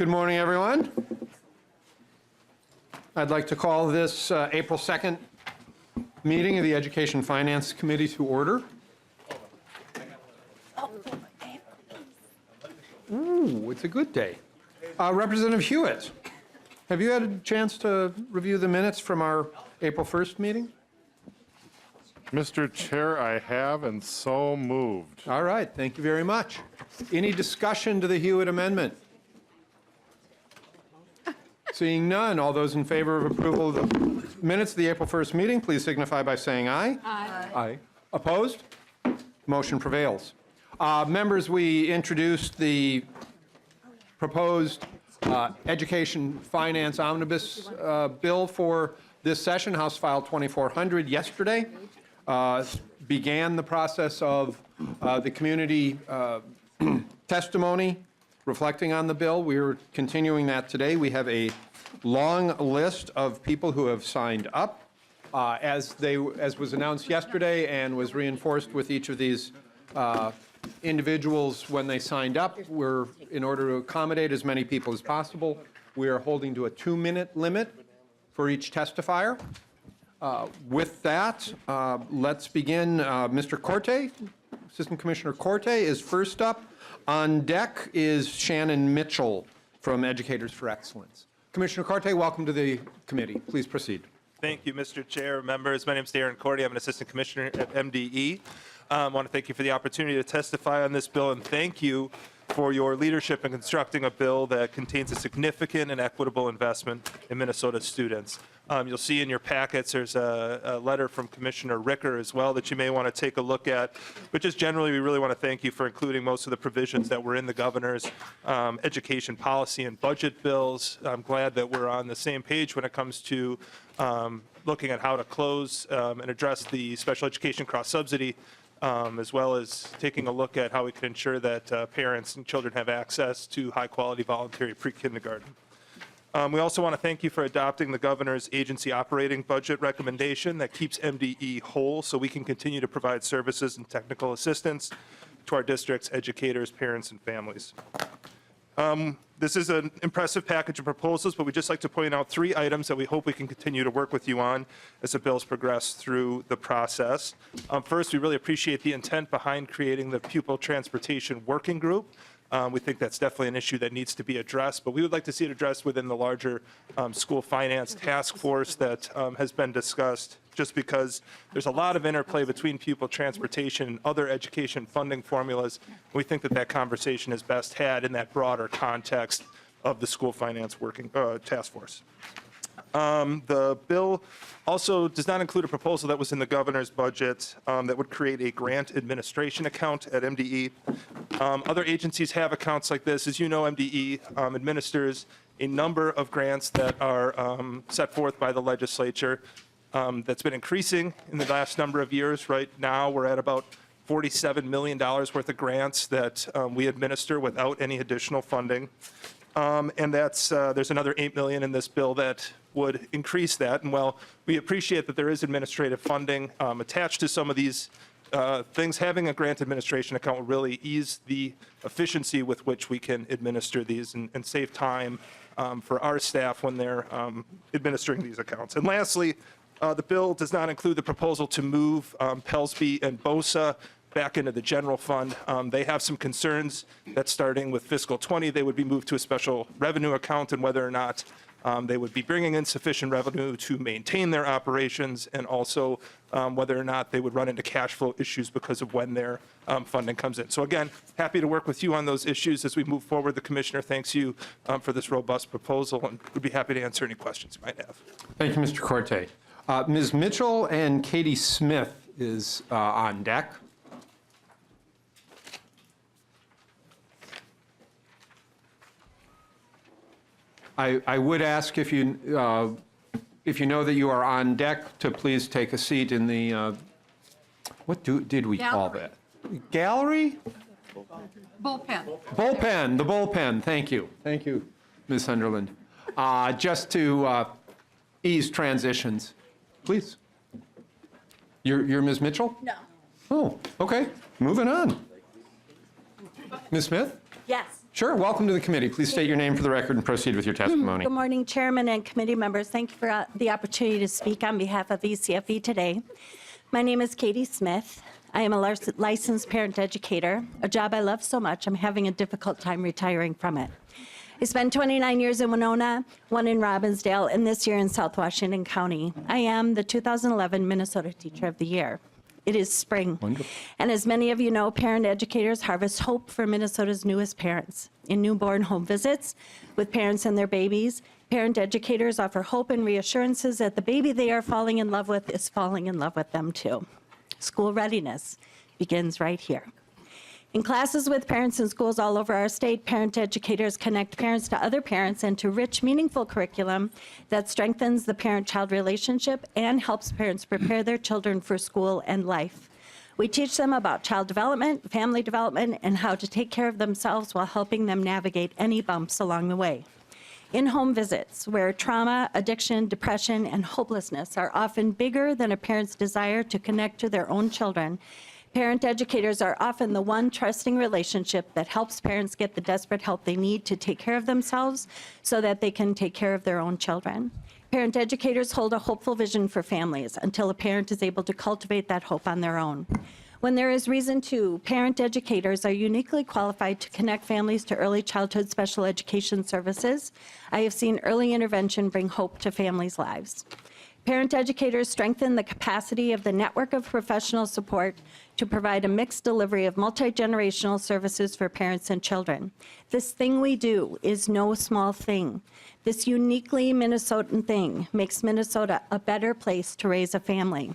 Good morning, everyone. I'd like to call this April 2nd meeting of the Education Finance Committee to order. Ooh, it's a good day. Representative Hewitt, have you had a chance to review the minutes from our April 1st meeting? Mr. Chair, I have, and so moved. All right, thank you very much. Any discussion to the Hewitt amendment? Seeing none, all those in favor of approval of the minutes of the April 1st meeting, please signify by saying aye. Aye. Aye. Opposed? Motion prevails. Members, we introduced the proposed Education Finance Omnibus bill for this session, House File 2400, yesterday. Began the process of the community testimony reflecting on the bill. We are continuing that today. We have a long list of people who have signed up. As was announced yesterday and was reinforced with each of these individuals when they signed up, in order to accommodate as many people as possible, we are holding to a 2-minute limit for each testifier. With that, let's begin. Mr. Corte, Assistant Commissioner Corte is first up. On deck is Shannon Mitchell from Educators for Excellence. Commissioner Corte, welcome to the committee. Please proceed. Thank you, Mr. Chair, members. My name is Darren Corte. I'm an Assistant Commissioner at MDE. I want to thank you for the opportunity to testify on this bill, and thank you for your leadership in constructing a bill that contains a significant and equitable investment in Minnesota students. You'll see in your packets there's a letter from Commissioner Ricker as well that you may want to take a look at. But just generally, we really want to thank you for including most of the provisions that were in the governor's education policy and budget bills. I'm glad that we're on the same page when it comes to looking at how to close and address the special education cross-subsidy, as well as taking a look at how we can ensure that parents and children have access to high-quality voluntary pre-kindergarten. We also want to thank you for adopting the governor's agency operating budget recommendation that keeps MDE whole so we can continue to provide services and technical assistance to our district's educators, parents, and families. This is an impressive package of proposals, but we'd just like to point out 3 items that we hope we can continue to work with you on as the bills progress through the process. First, we really appreciate the intent behind creating the Pupil Transportation Working Group. We think that's definitely an issue that needs to be addressed, but we would like to see it addressed within the larger school finance task force that has been discussed, just because there's a lot of interplay between pupil transportation and other education funding formulas. We think that that conversation is best had in that broader context of the school finance working task force. The bill also does not include a proposal that was in the governor's budget that would create a grant administration account at MDE. Other agencies have accounts like this. As you know, MDE administers a number of grants that are set forth by the legislature. That's been increasing in the last number of years. Right now, we're at about $47 million worth of grants that we administer without any additional funding. And that's there's another $8 million in this bill that would increase that. And while we appreciate that there is administrative funding attached to some of these things, having a grant administration account will really ease the efficiency with which we can administer these and save time for our staff when they're administering these accounts. And lastly, the bill does not include the proposal to move Pelsby and BOSA back into the general fund. They have some concerns that starting with fiscal 20, they would be moved to a special revenue account, and whether or not they would be bringing in sufficient revenue to maintain their operations, and also whether or not they would run into cash flow issues because of when their funding comes in. So again, happy to work with you on those issues as we move forward. The Commissioner thanks you for this robust proposal, and would be happy to answer any questions you might have. Thank you, Mr. Corte. Ms. Mitchell and Katie Smith is on deck. I would ask if you know that you are on deck to please take a seat in the, what did we call that? Gallery? Bullpen. Bullpen, the bullpen, thank you. Thank you, Ms. Sunderland. Just to ease transitions, please. You're Ms. Mitchell? No. Oh, okay, moving on. Ms. Smith? Yes. Sure, welcome to the committee. Please state your name for the record and proceed with your testimony. Good morning, Chairman and committee members. Thank you for the opportunity to speak on behalf of ECFE today. My name is Katie Smith. I am a licensed parent educator, a job I love so much I'm having a difficult time retiring from it. I spent 29 years in Winona, 1 in Robbinsdale, and this year in South Washington County. I am the 2011 Minnesota Teacher of the Year. It is spring. Wonderful. And as many of you know, parent educators harvest hope for Minnesota's newest parents. In newborn home visits with parents and their babies, parent educators offer hope and reassurances that the baby they are falling in love with is falling in love with them too. School readiness begins right here. In classes with parents in schools all over our state, parent educators connect parents to other parents and to rich, meaningful curriculum that strengthens the parent-child relationship and helps parents prepare their children for school and life. We teach them about child development, family development, and how to take care of themselves while helping them navigate any bumps along the way. In-home visits, where trauma, addiction, depression, and hopelessness are often bigger than a parent's desire to connect to their own children, parent educators are often the one trusting relationship that helps parents get the desperate help they need to take care of themselves so that they can take care of their own children. Parent educators hold a hopeful vision for families until a parent is able to cultivate that hope on their own. When there is reason to, parent educators are uniquely qualified to connect families to early childhood special education services. I have seen early intervention bring hope to families' lives. Parent educators strengthen the capacity of the network of professional support to provide a mixed delivery of multi-generational services for parents and children. This thing we do is no small thing. This uniquely Minnesotan thing makes Minnesota a better place to raise a family.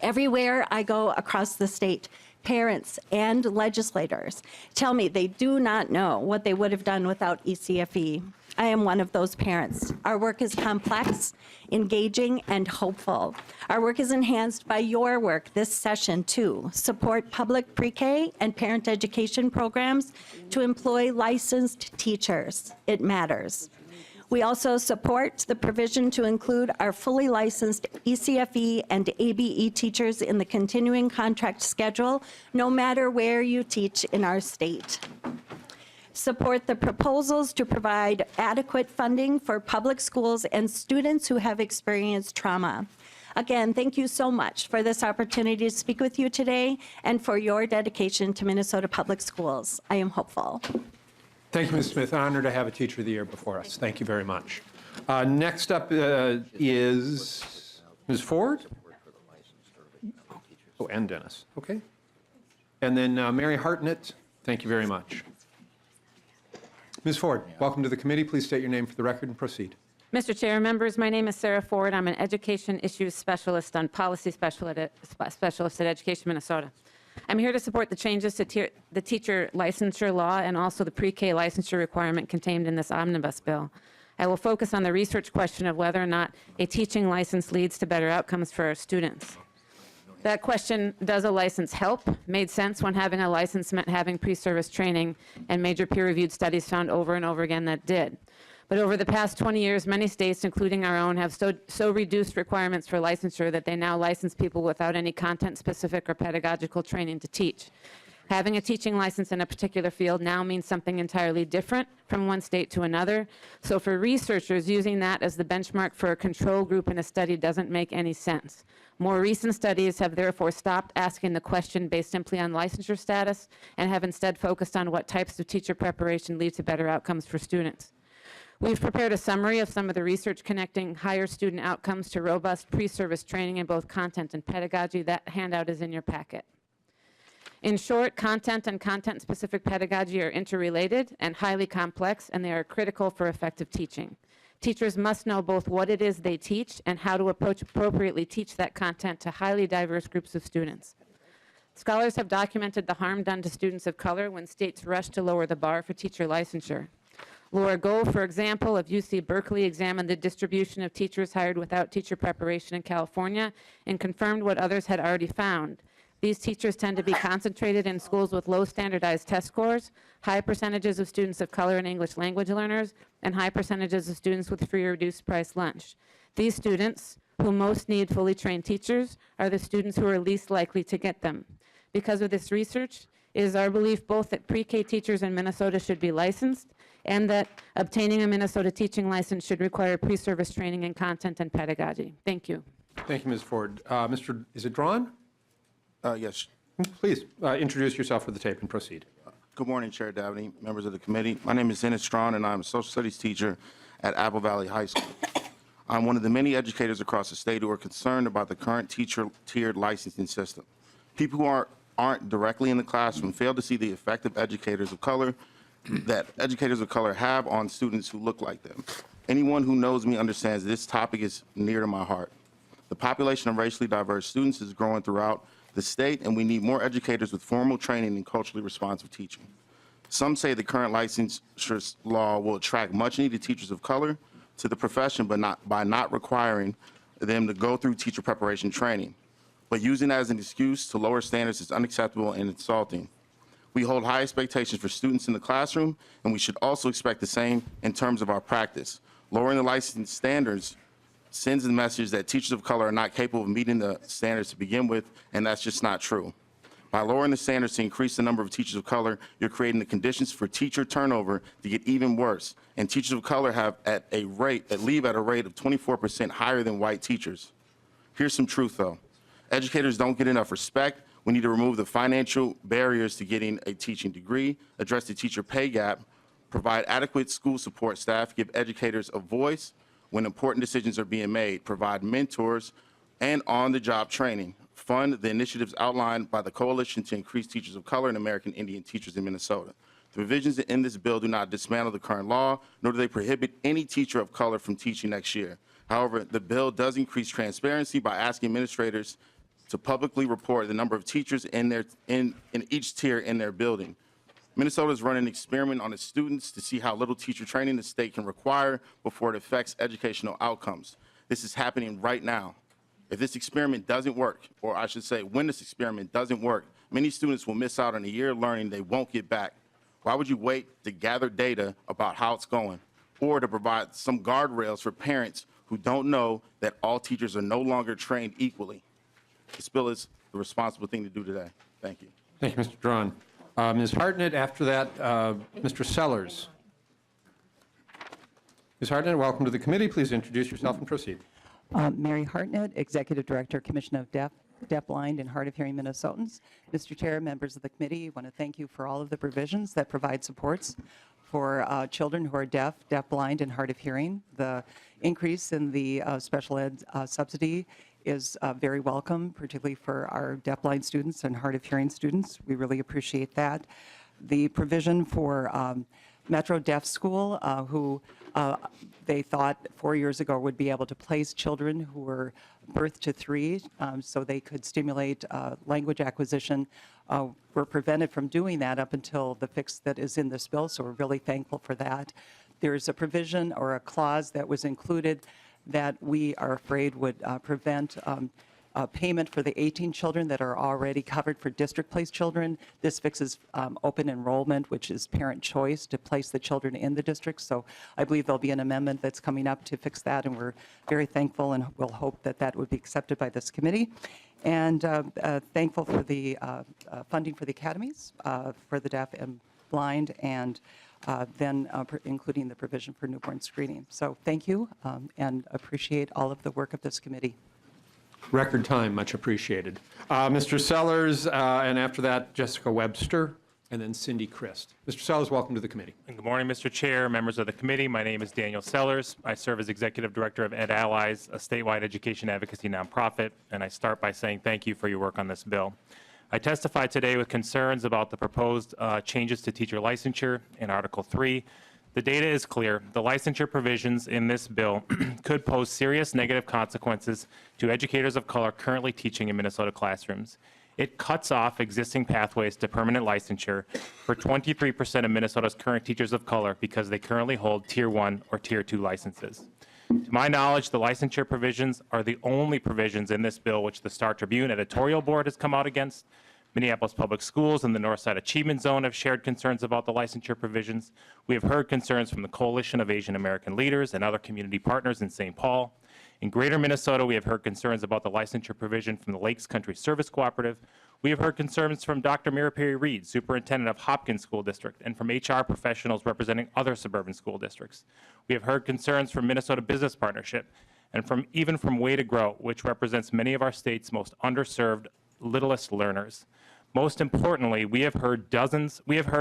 Everywhere I go across the state, parents and legislators tell me they do not know what they would have done without ECFE. I am one of those parents. Our work is complex, engaging, and hopeful. Our work is enhanced by your work this session, too. Support public pre-K and parent education programs to employ licensed teachers. It matters. We also support the provision to include our fully licensed ECFE and ABE teachers in the continuing contract schedule, no matter where you teach in our state. Support the proposals to provide adequate funding for public schools and students who have experienced trauma. Again, thank you so much for this opportunity to speak with you today and for your dedication to Minnesota Public Schools. I am hopeful. Thank you, Ms. Smith. Honored to have a Teacher of the Year before us. Thank you very much. Next up is Ms. Ford. Oh, and Dennis. Okay. And then Mary Hartnett. Thank you very much. Ms. Ford, welcome to the committee. Please state your name for the record and proceed. Mr. Chair, members, my name is Sara Ford. I'm an education issues specialist on policy specialist at Education Minnesota. I'm here to support the changes to the teacher licensure law and also the pre-K licensure requirement contained in this omnibus bill. I will focus on the research question of whether or not a teaching license leads to better outcomes for our students. That question, does a license help, made sense when having a license meant having pre-service training, and major peer-reviewed studies found over and over again that did. But over the past 20 years, many states, including our own, have so reduced requirements for licensure that they now license people without any content-specific or pedagogical training to teach. Having a teaching license in a particular field now means something entirely different from one state to another. So for researchers, using that as the benchmark for a control group in a study doesn't make any sense. More recent studies have therefore stopped asking the question based simply on licensure status and have instead focused on what types of teacher preparation lead to better outcomes for students. We've prepared a summary of some of the research connecting higher student outcomes to robust pre-service training in both content and pedagogy. That handout is in your packet. In short, content and content-specific pedagogy are interrelated and highly complex, and they are critical for effective teaching. Teachers must know both what it is they teach and how to appropriately teach that content to highly diverse groups of students. Scholars have documented the harm done to students of color when states rush to lower the bar for teacher licensure. Laura Goh, for example, of UC Berkeley, examined the distribution of teachers hired without teacher preparation in California and confirmed what others had already found. These teachers tend to be concentrated in schools with low standardized test scores, high percentages of students of color and English language learners, and high percentages of students with free or reduced price lunch. These students, who most need fully trained teachers, are the students who are least likely to get them. Because of this research, It is our belief both that pre-K teachers in Minnesota should be licensed and that obtaining a Minnesota teaching license should require pre-service training in content and pedagogy. Thank you. Thank you, Ms. Ford. Is it Drawn? Yes. Please introduce yourself for the tape and proceed. Good morning, Chair Davnie, members of the committee. My name is Dennis Cron, and I'm a social studies teacher at Apple Valley High School. I'm one of the many educators across the state who are concerned about the current teacher-tiered licensing system. People who aren't directly in the classroom fail to see the effect of educators of color that educators of color have on students who look like them. Anyone who knows me understands this topic is near to my heart. The population of racially diverse students is growing throughout the state, and we need more educators with formal training in culturally responsive teaching. Some say the current licensure law will attract much-needed teachers of color to the profession, but by not requiring them to go through teacher preparation training. But using that as an excuse to lower standards is unacceptable and insulting. We hold high expectations for students in the classroom, and we should also expect the same in terms of our practice. Lowering the license standards sends the message that teachers of color are not capable of meeting the standards to begin with, and that's just not true. By lowering the standards to increase the number of teachers of color, you're creating the conditions for teacher turnover to get even worse. And teachers of color leave at a rate of 24% higher than white teachers. Here's some truth, though. Educators don't get enough respect. We need to remove the financial barriers to getting a teaching degree, address the teacher pay gap, provide adequate school support staff, give educators a voice when important decisions are being made, provide mentors and on-the-job training, fund the initiatives outlined by the Coalition to Increase Teachers of Color and American Indian Teachers in Minnesota. The provisions in this bill do not dismantle the current law, nor do they prohibit any teacher of color from teaching next year. However, the bill does increase transparency by asking administrators to publicly report the number of teachers in each tier in their building. Minnesota is running an experiment on its students to see how little teacher training the state can require before it affects educational outcomes. This is happening right now. If this experiment doesn't work, or I should say when this experiment doesn't work, many students will miss out on a year of learning they won't get back. Why would you wait to gather data about how it's going, or to provide some guardrails for parents who don't know that all teachers are no longer trained equally? This bill is the responsible thing to do today. Thank you. Thank you, Mr. Drawn. Ms. Hartnett, after that, Mr. Sellers. Ms. Hartnett, welcome to the committee. Please introduce yourself and proceed. Mary Hartnett, Executive Director, Commission of Deaf, Blind, and Hard of Hearing Minnesotans. Mr. Chair, members of the committee, I want to thank you for all of the provisions that provide supports for children who are deaf, blind, and hard of hearing. The increase in the special ed subsidy is very welcome, particularly for our deaf-blind students and hard of hearing students. We really appreciate that. The provision for Metro Deaf School, who they thought 4 years ago would be able to place children who were birth to 3 so they could stimulate language acquisition, were prevented from doing that up until the fix that is in this bill, so we're really thankful for that. There's a provision or a clause that was included that we are afraid would prevent payment for the 18 children that are already covered for district-placed children. This fixes open enrollment, which is parent choice to place the children in the district. So I believe there'll be an amendment that's coming up to fix that, and we're very thankful and we'll hope that that would be accepted by this committee. And thankful for the funding for the academies for the deaf and blind, and then including the provision for newborn screening. So thank you and appreciate all of the work of this committee. Record time, much appreciated. Mr. Sellers, and after that, Jessica Webster, and then Cindy Crest. Mr. Sellers, welcome to the committee. Good morning, Mr. Chair, members of the committee. My name is Daniel Sellers. I serve as Executive Director of Ed Allies, a statewide education advocacy nonprofit, and I start by saying thank you for your work on this bill. I testify today with concerns about the proposed changes to teacher licensure in Article 3. The data is clear. The licensure provisions in this bill could pose serious negative consequences to educators of color currently teaching in Minnesota classrooms. It cuts off existing pathways to permanent licensure for 23% of Minnesota's current teachers of color because they currently hold Tier 1 or Tier 2 licenses. To my knowledge, the licensure provisions are the only provisions in this bill which the Star Tribune editorial board has come out against. Minneapolis Public Schools and the Northside Achievement Zone have shared concerns about the licensure provisions. We have heard concerns from the Coalition of Asian American Leaders and other community partners in St. Paul. In Greater Minnesota, we have heard concerns about the licensure provision from the Lakes Country Service Cooperative. We have heard concerns from Dr. Mira Perry-Reed, Superintendent of Hopkins School District, and from HR professionals representing other suburban school districts. We have heard concerns from Minnesota Business Partnership and even from Way to Grow, which represents many of our state's most underserved, littlest learners. Most importantly, we have heard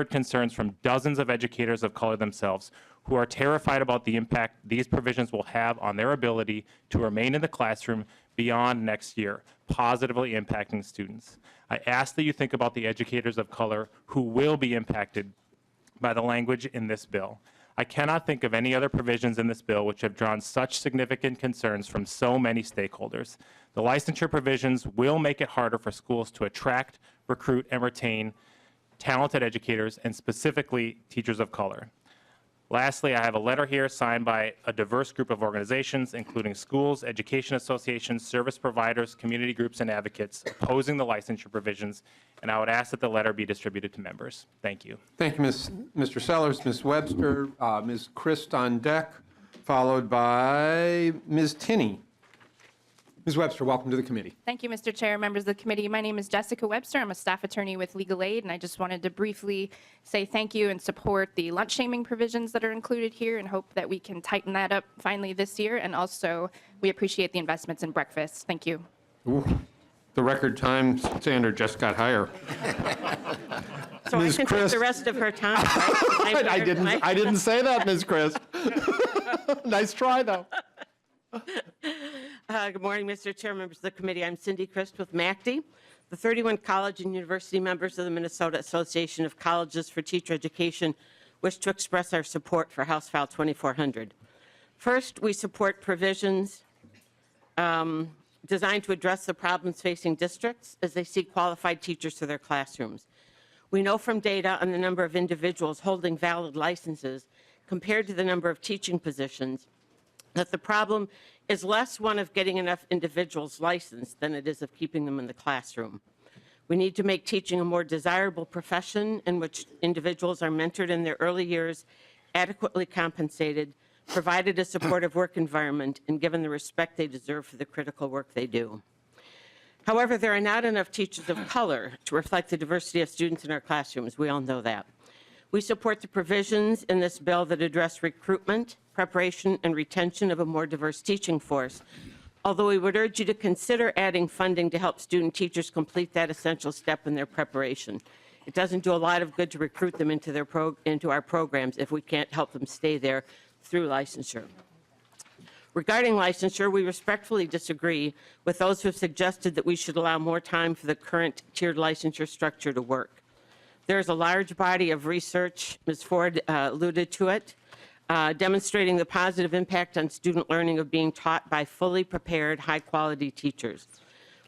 concerns from dozens of educators of color themselves who are terrified about the impact these provisions will have on their ability to remain in the classroom beyond next year, positively impacting students. I ask that you think about the educators of color who will be impacted by the language in this bill. I cannot think of any other provisions in this bill which have drawn such significant concerns from so many stakeholders. The licensure provisions will make it harder for schools to attract, recruit, and retain talented educators, and specifically teachers of color. Lastly, I have a letter here signed by a diverse group of organizations, including schools, education associations, service providers, community groups, and advocates, opposing the licensure provisions, and I would ask that the letter be distributed to members. Thank you. Thank you, Mr. Sellers. Ms. Webster, Ms. Crest on deck, followed by Ms. Tinney. Ms. Webster, welcome to the committee. Thank you, Mr. Chair, members of the committee. My name is Jessica Webster. I'm a staff attorney with Legal Aid, and I just wanted to briefly say thank you and support the lunch shaming provisions that are included here and hope that we can tighten that up finally this year. And also, we appreciate the investments in breakfast. Thank you. Ooh, the record time standard just got higher. So Ms. I can take Crest. the rest of her time, right? I didn't say that, Ms. Crest. Nice try, though. Good morning, Mr. Chair, members of the committee. I'm Cindy Crest with MACD. The 31 college and university members of the Minnesota Association of Colleges for Teacher Education wish to express our support for House File 2400. First, we support provisions designed to address the problems facing districts as they seek qualified teachers to their classrooms. We know from data on the number of individuals holding valid licenses compared to the number of teaching positions that the problem is less one of getting enough individuals licensed than it is of keeping them in the classroom. We need to make teaching a more desirable profession in which individuals are mentored in their early years, adequately compensated, provided a supportive work environment, and given the respect they deserve for the critical work they do. However, there are not enough teachers of color to reflect the diversity of students in our classrooms. We all know that. We support the provisions in this bill that address recruitment, preparation, and retention of a more diverse teaching force, although we would urge you to consider adding funding to help student teachers complete that essential step in their preparation. It doesn't do a lot of good to recruit them into our programs if we can't help them stay there through licensure. Regarding licensure, we respectfully disagree with those who have suggested that we should allow more time for the current tiered licensure structure to work. There is a large body of research, Ms. Ford alluded to it, demonstrating the positive impact on student learning of being taught by fully prepared, high-quality teachers.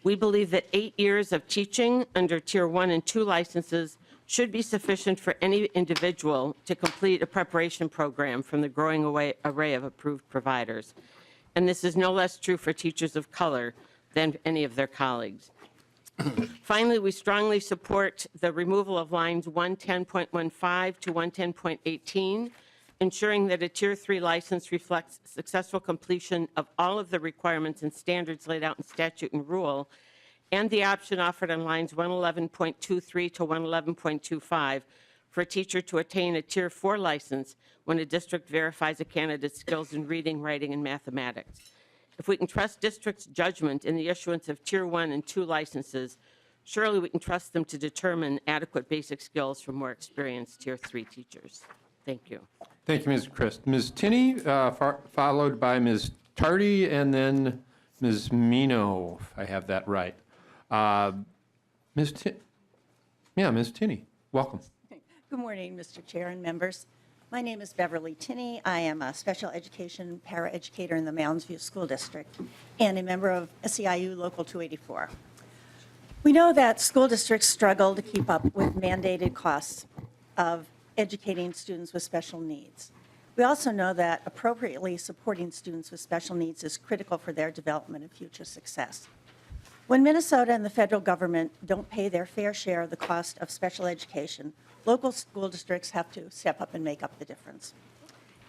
We believe that 8 years of teaching under Tier 1 and 2 licenses should be sufficient for any individual to complete a preparation program from the growing array of approved providers. And this is no less true for teachers of color than any of their colleagues. Finally, we strongly support the removal of lines 110.15 to 110.18, ensuring that a Tier 3 license reflects successful completion of all of the requirements and standards laid out in statute and rule, and the option offered on lines 111.23 to 111.25 for a teacher to attain a Tier 4 license when a district verifies a candidate's skills in reading, writing, and mathematics. If we can trust districts' judgment in the issuance of Tier 1 and 2 licenses, surely we can trust them to determine adequate basic skills for more experienced Tier 3 teachers. Thank you. Thank you, Ms. Crest. Ms. Tinney, followed by Ms. Tardy, and then Ms. Minow, if I have that right. Ms. Tinney, welcome. Good morning, Mr. Chair and members. My name is Beverly Chinni. I am a special education paraeducator in the Mounds View School District and a member of SEIU Local 284. We know that school districts struggle to keep up with mandated costs of educating students with special needs. We also know that appropriately supporting students with special needs is critical for their development and future success. When Minnesota and the federal government don't pay their fair share of the cost of special education, local school districts have to step up and make up the difference.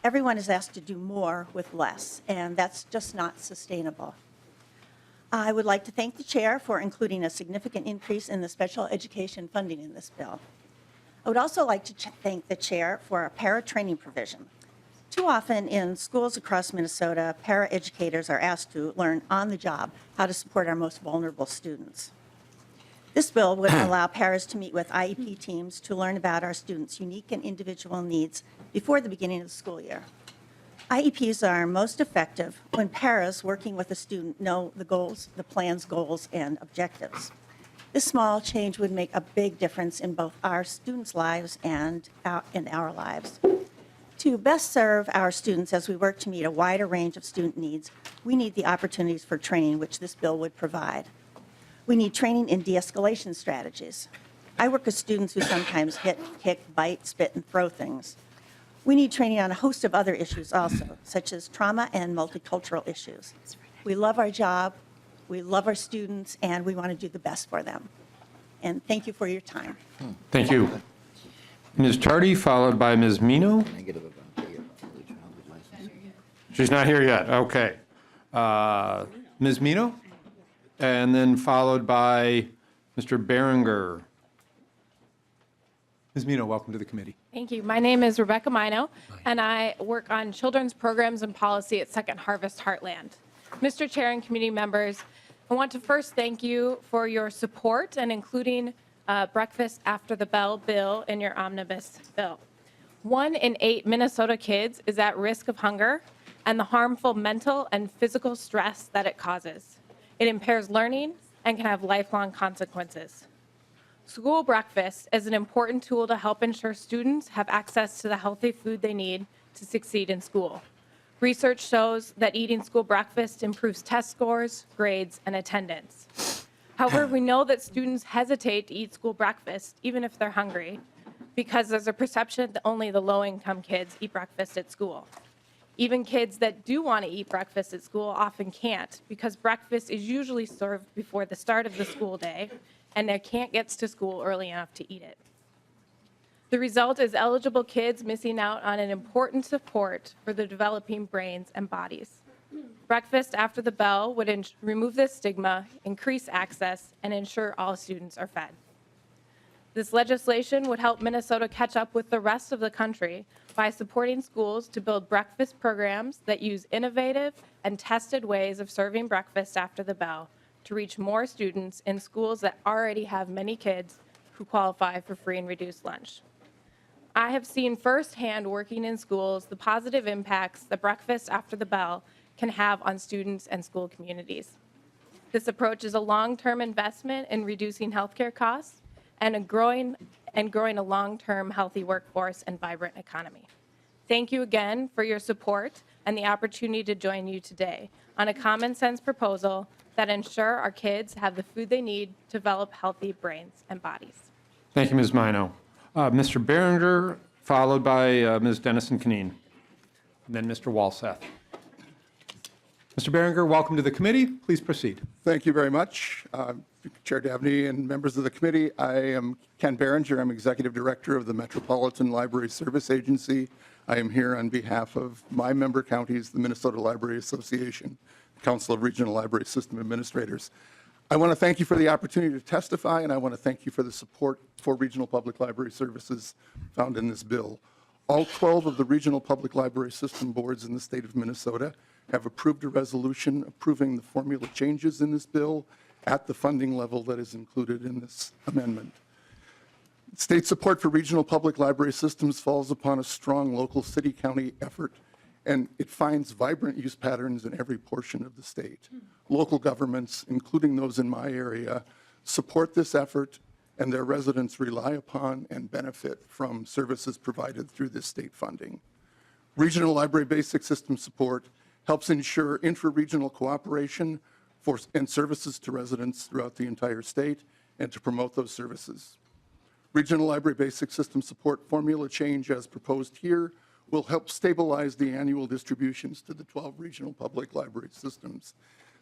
Everyone is asked to do more with less, and that's just not sustainable. I would like to thank the chair for including a significant increase in the special education funding in this bill. I would also like to thank the chair for a para-training provision. Too often in schools across Minnesota, para-educators are asked to learn on the job how to support our most vulnerable students. This bill would allow paras to meet with IEP teams to learn about our students' unique and individual needs before the beginning of the school year. IEPs are most effective when paras working with a student know the goals, the plan's goals, and objectives. This small change would make a big difference in both our students' lives and in our lives. To best serve our students as we work to meet a wider range of student needs, we need the opportunities for training which this bill would provide. We need training in de-escalation strategies. I work with students who sometimes hit, kick, bite, spit, and throw things. We need training on a host of other issues also, such as trauma and multicultural issues. We love our job, we love our students, and we want to do the best for them. And thank you for your time. Thank you. Ms. Tardy, followed by Ms. Minow. She's not here yet, okay. Ms. Minow? And then followed by Mr. Behringer. Ms. Minow, welcome to the committee. Thank you. My name is Rebecca Minow, and I work on children's programs and policy at Second Harvest Heartland. Mr. Chair and committee members, I want to first thank you for your support and including breakfast after the bell bill in your omnibus bill. 1 in 8 Minnesota kids is at risk of hunger and the harmful mental and physical stress that it causes. It impairs learning and can have lifelong consequences. School breakfast is an important tool to help ensure students have access to the healthy food they need to succeed in school. Research shows that eating school breakfast improves test scores, grades, and attendance. However, we know that students hesitate to eat school breakfast, even if they're hungry, because there's a perception that only the low-income kids eat breakfast at school. Even kids that do want to eat breakfast at school often can't, because breakfast is usually served before the start of the school day, and they can't get to school early enough to eat it. The result is eligible kids missing out on an important support for their developing brains and bodies. Breakfast after the bell would remove this stigma, increase access, and ensure all students are fed. This legislation would help Minnesota catch up with the rest of the country by supporting schools to build breakfast programs that use innovative and tested ways of serving breakfast after the bell to reach more students in schools that already have many kids who qualify for free and reduced lunch. I have seen firsthand working in schools the positive impacts that breakfast after the bell can have on students and school communities. This approach is a long-term investment in reducing healthcare costs and growing a long-term healthy workforce and vibrant economy. Thank you again for your support and the opportunity to join you today on a common sense proposal that ensure our kids have the food they need to develop healthy brains and bodies. Thank you, Ms. Minow. Mr. Behringer, followed by Ms. DennisonKaneen, and then Mr. Walseth. Mr. Behringer, welcome to the committee. Please proceed. Thank you very much. Chair Davnie and members of the committee, I am Ken Behringer. I'm Executive Director of the Metropolitan Library Service Agency. I am here on behalf of my member counties, the Minnesota Library Association, Council of Regional Library System Administrators. I want to thank you for the opportunity to testify, and I want to thank you for the support for regional public library services found in this bill. All 12 of the regional public library system boards in the state of Minnesota have approved a resolution approving the formula changes in this bill at the funding level that is included in this amendment. State support for regional public library systems falls upon a strong local city-county effort, and it finds vibrant use patterns in every portion of the state. Local governments, including those in my area, support this effort, and their residents rely upon and benefit from services provided through this state funding. Regional library basic system support helps ensure intra-regional cooperation and services to residents throughout the entire state and to promote those services. Regional library basic system support formula change as proposed here will help stabilize the annual distributions to the 12 regional public library systems.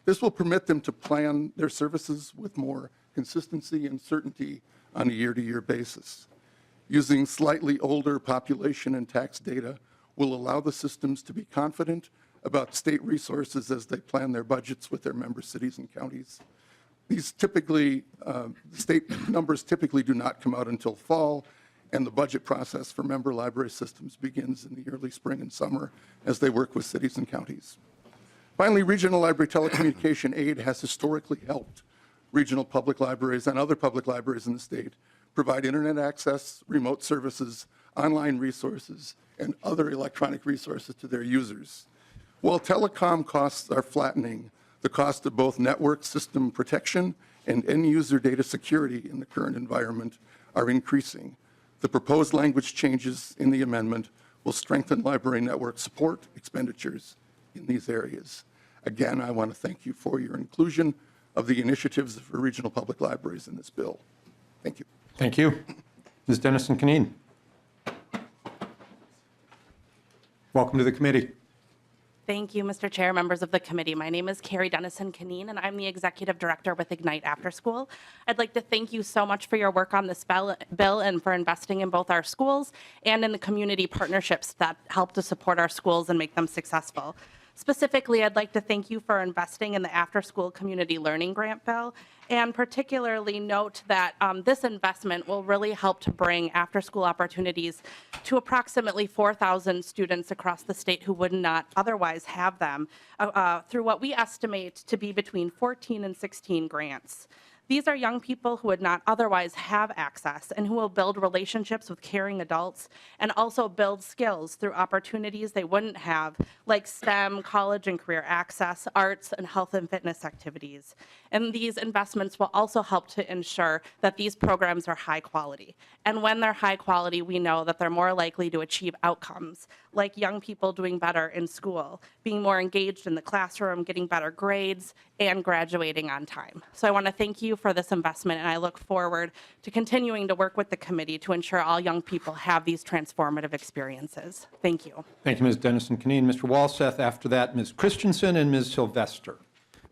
This will permit them to plan their services with more consistency and certainty on a year-to-year basis. Using slightly older population and tax data will allow the systems to be confident about state resources as they plan their budgets with their member cities and counties. These typically, the state numbers typically do not come out until fall, and the budget process for member library systems begins in the early spring and summer as they work with cities and counties. Finally, regional library telecommunication aid has historically helped regional public libraries and other public libraries in the state provide internet access, remote services, online resources, and other electronic resources to their users. While telecom costs are flattening, the cost of both network system protection and end-user data security in the current environment are increasing. The proposed language changes in the amendment will strengthen library network support expenditures in these areas. Again, I want to thank you for your inclusion of the initiatives for regional public libraries in this bill. Thank you. Thank you. Ms. DennisonKaneen. Welcome to the committee. Thank you, Mr. Chair, members of the committee. My name is Carrie DennisonKaneen, and I'm the Executive Director with Ignite After School. I'd like to thank you so much for your work on this bill and for investing in both our schools and in the community partnerships that help to support our schools and make them successful. Specifically, I'd like to thank you for investing in the after-school community learning grant bill, and particularly note that this investment will really help to bring after-school opportunities to approximately 4,000 students across the state who would not otherwise have them through what we estimate to be between 14 and 16 grants. These are young people who would not otherwise have access and who will build relationships with caring adults and also build skills through opportunities they wouldn't have, like STEM, college and career access, arts, and health and fitness activities. And these investments will also help to ensure that these programs are high quality. And when they're high quality, we know that they're more likely to achieve outcomes, like young people doing better in school, being more engaged in the classroom, getting better grades, and graduating on time. So I want to thank you for this investment, and I look forward to continuing to work with the committee to ensure all young people have these transformative experiences. Thank you. Thank you, Ms. DennisonKaneen. Mr. Walseth, after that, Ms. Christiansen and Ms. Sylvester.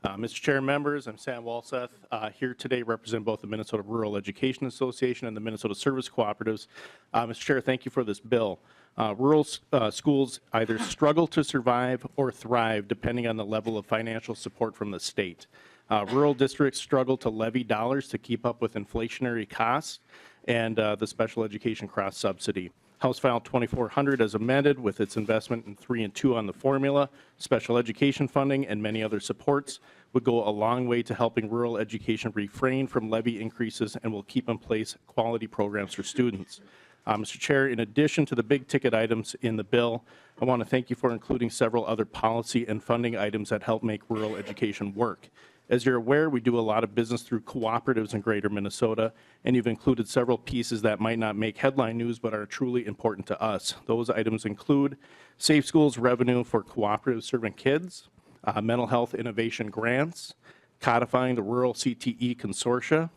Mr. Chair and members, I'm Sam Walseth, here today represent both the Minnesota Rural Education Association and the Minnesota Service Cooperatives. Mr. Chair, thank you for this bill. Rural schools either struggle to survive or thrive depending on the level of financial support from the state. Rural districts struggle to levy dollars to keep up with inflationary costs and the special education cross subsidy. House File 2400 as amended with its investment in 3 and 2 on the formula, special education funding, and many other supports would go a long way to helping rural education refrain from levy increases and will keep in place quality programs for students. Mr. Chair, in addition to the big ticket items in the bill, I want to thank you for including several other policy and funding items that help make rural education work. As you're aware, we do a lot of business through cooperatives in greater Minnesota, and you've included several pieces that might not make headline news but are truly important to us. Those items include Safe Schools revenue for cooperatives serving kids, mental health innovation grants, codifying the rural CTE consortia,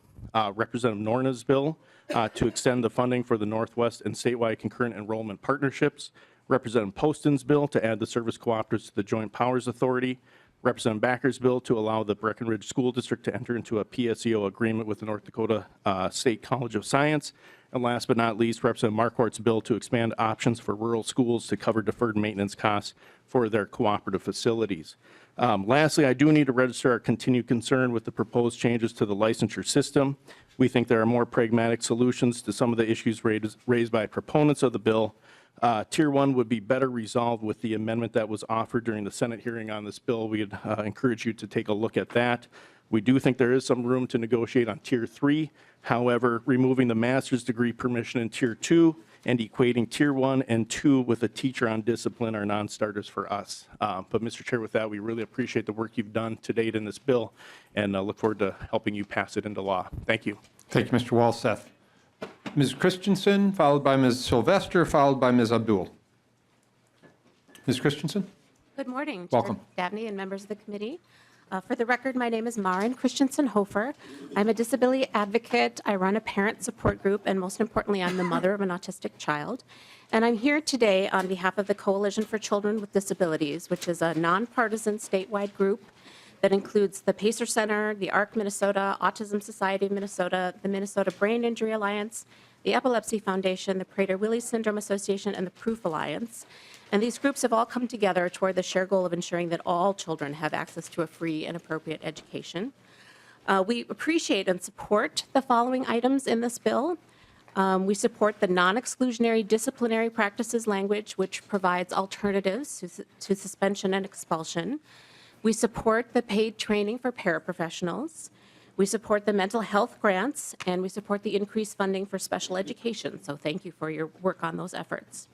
Representative Norna's bill to extend the funding for the Northwest and statewide concurrent enrollment partnerships, Representative Poston's bill to add the service cooperatives to the Joint Powers Authority, Representative Backer's bill to allow the Breckenridge School District to enter into a PSEO agreement with the North Dakota State College of Science, and last but not least, Representative Marquardt's bill to expand options for rural schools to cover deferred maintenance costs for their cooperative facilities. Lastly, I do need to register our continued concern with the proposed changes to the licensure system. We think there are more pragmatic solutions to some of the issues raised by proponents of the bill. Tier 1 would be better resolved with the amendment that was offered during the Senate hearing on this bill. We'd encourage you to take a look at that. We do think there is some room to negotiate on Tier 3. However, removing the master's degree permission in Tier 2 and equating Tier 1 and 2 with a teacher on discipline are non-starters for us. But Mr. Chair, with that, we really appreciate the work you've done to date in this bill and look forward to helping you pass it into law. Thank you. Thank you, Mr. Walseth. Ms. Christiansen, followed by Ms. Sylvester, followed by Ms. Abdul. Ms. Christiansen? Good morning, Welcome. Chair Davnie and members of the committee. For the record, my name is Maura Christiansen Hofer. I'm a disability advocate. I run a parent support group, and most importantly, I'm the mother of an autistic child. And I'm here today on behalf of the Coalition for Children with Disabilities, which is a nonpartisan statewide group that includes the Pacer Center, the ARC Minnesota, Autism Society of Minnesota, the Minnesota Brain Injury Alliance, the Epilepsy Foundation, the Prader-Willi Syndrome Association, and the Proof Alliance. And these groups have all come together toward the shared goal of ensuring that all children have access to a free and appropriate education. We appreciate and support the following items in this bill. We support the non-exclusionary disciplinary practices language, which provides alternatives to suspension and expulsion. We support the paid training for paraprofessionals. We support the mental health grants, and we support the increased funding for special education. So thank you for your work on those efforts.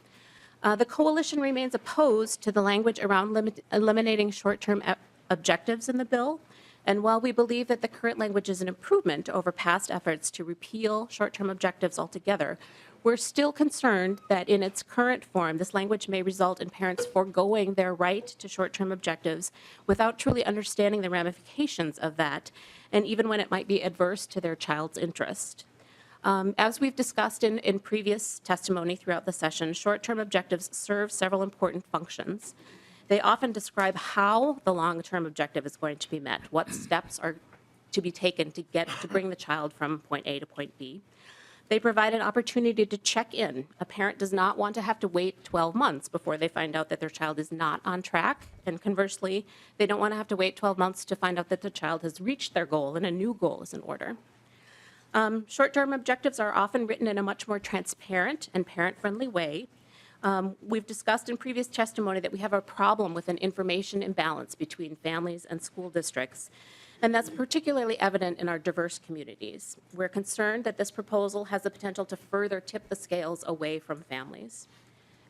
The coalition remains opposed to the language around eliminating short-term objectives in the bill. And while we believe that the current language is an improvement over past efforts to repeal short-term objectives altogether, we're still concerned that in its current form, this language may result in parents foregoing their right to short-term objectives without truly understanding the ramifications of that, and even when it might be adverse to their child's interest. As we've discussed in previous testimony throughout the session, short-term objectives serve several important functions. They often describe how the long-term objective is going to be met, what steps are to be taken to bring the child from point A to point B. They provide an opportunity to check in. A parent does not want to have to wait 12 months before they find out that their child is not on track. And conversely, they don't want to have to wait 12 months to find out that the child has reached their goal and a new goal is in order. Short-term objectives are often written in a much more transparent and parent-friendly way. We've discussed in previous testimony that we have a problem with an information imbalance between families and school districts, and that's particularly evident in our diverse communities. We're concerned that this proposal has the potential to further tip the scales away from families.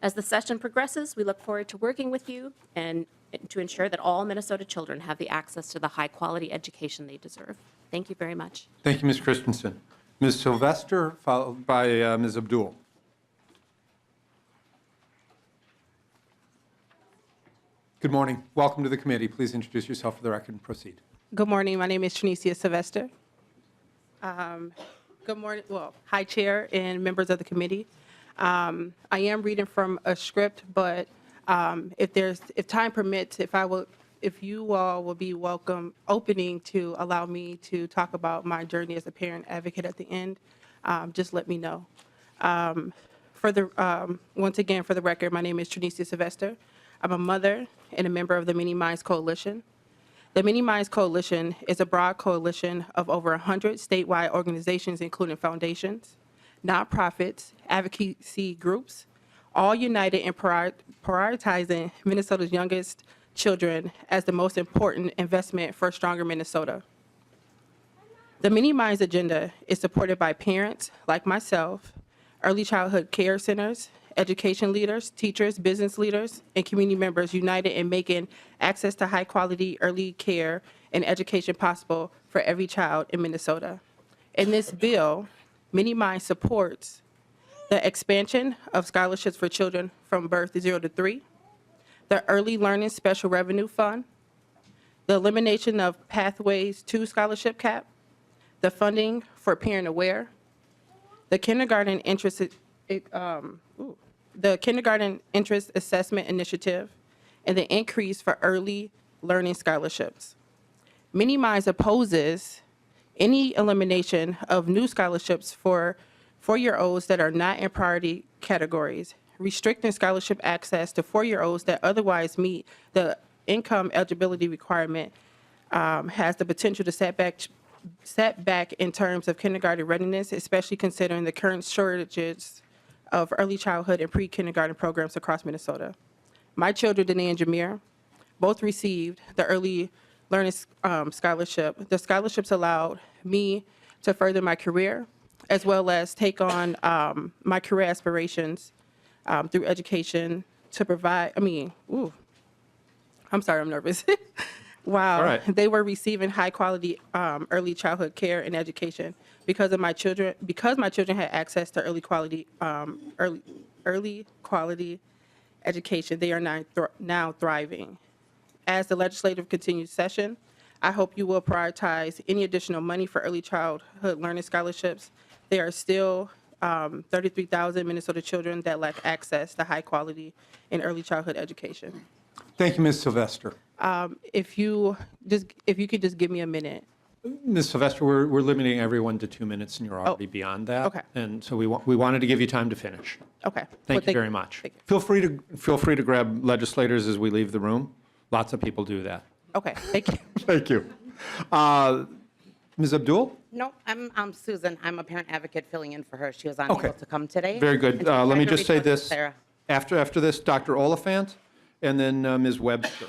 As the session progresses, we look forward to working with you and to ensure that all Minnesota children have the access to the high-quality education they deserve. Thank you very much. Thank you, Ms. Christensen. Ms. Sylvester, followed by Ms. Abdul. Good morning. Welcome to the committee. Please introduce yourself for the record and proceed. Good morning. My name is Teresa Sylvester. Good morning. Well, hi, Chair and members of the committee. I am reading from a script, but if time permits, if you all will be opening to allow me to talk about my journey as a parent advocate at the end, just let me know. Once again, for the record, my name is Teresa Sylvester. I'm a mother and a member of the Many Minds Coalition. The Many Minds Coalition is a broad coalition of over 100 statewide organizations, including foundations, nonprofits, advocacy groups, all united in prioritizing Minnesota's youngest children as the most important investment for a stronger Minnesota. The Many Minds agenda is supported by parents like myself, early childhood care centers, education leaders, teachers, business leaders, and community members united in making access to high-quality early care and education possible for every child in Minnesota. In this bill, Many Minds supports the expansion of scholarships for children from birth 0 to 3, the Early Learning Special Revenue Fund, the elimination of Pathways to Scholarship Cap, the funding for Parent Aware, the Kindergarten Interest Assessment Initiative, and the increase for early learning scholarships. Many Minds opposes any elimination of new scholarships for 4-year-olds that are not in priority categories, restricting scholarship access to 4-year-olds that otherwise meet the income eligibility requirement has the potential to set back in terms of kindergarten readiness, especially considering the current shortages of early childhood and pre-kindergarten programs across Minnesota. My children, Danae and Jameer, both received the Early Learning Scholarship. The scholarships allowed me to further my career, as well as take on my career aspirations through education to provide, I'm sorry, I'm nervous. Wow, they were receiving high quality early childhood care and education because my children had access to early quality education. They are now thriving. As the legislative continues session, I hope you will prioritize any additional money for early childhood learning scholarships. There are still 33,000 Minnesota children that lack access to high quality and early childhood education. Thank you, Ms. Sylvester. If you could just give me a minute. Ms. Sylvester, we're limiting everyone to 2 minutes, and you're already beyond that. Okay. And so we wanted to give you time to finish. Okay. Thank you very much. Feel free to grab legislators as we leave the room. Lots of people do that. Okay, thank you. Thank you. Ms. Abdul? No, I'm Susan. I'm a parent advocate filling in for her. She was unable to come today. Very good. And so I Let me wanted to just say reach out to this. Sarah. After this, Dr. Oliphant, and then Ms. Webster.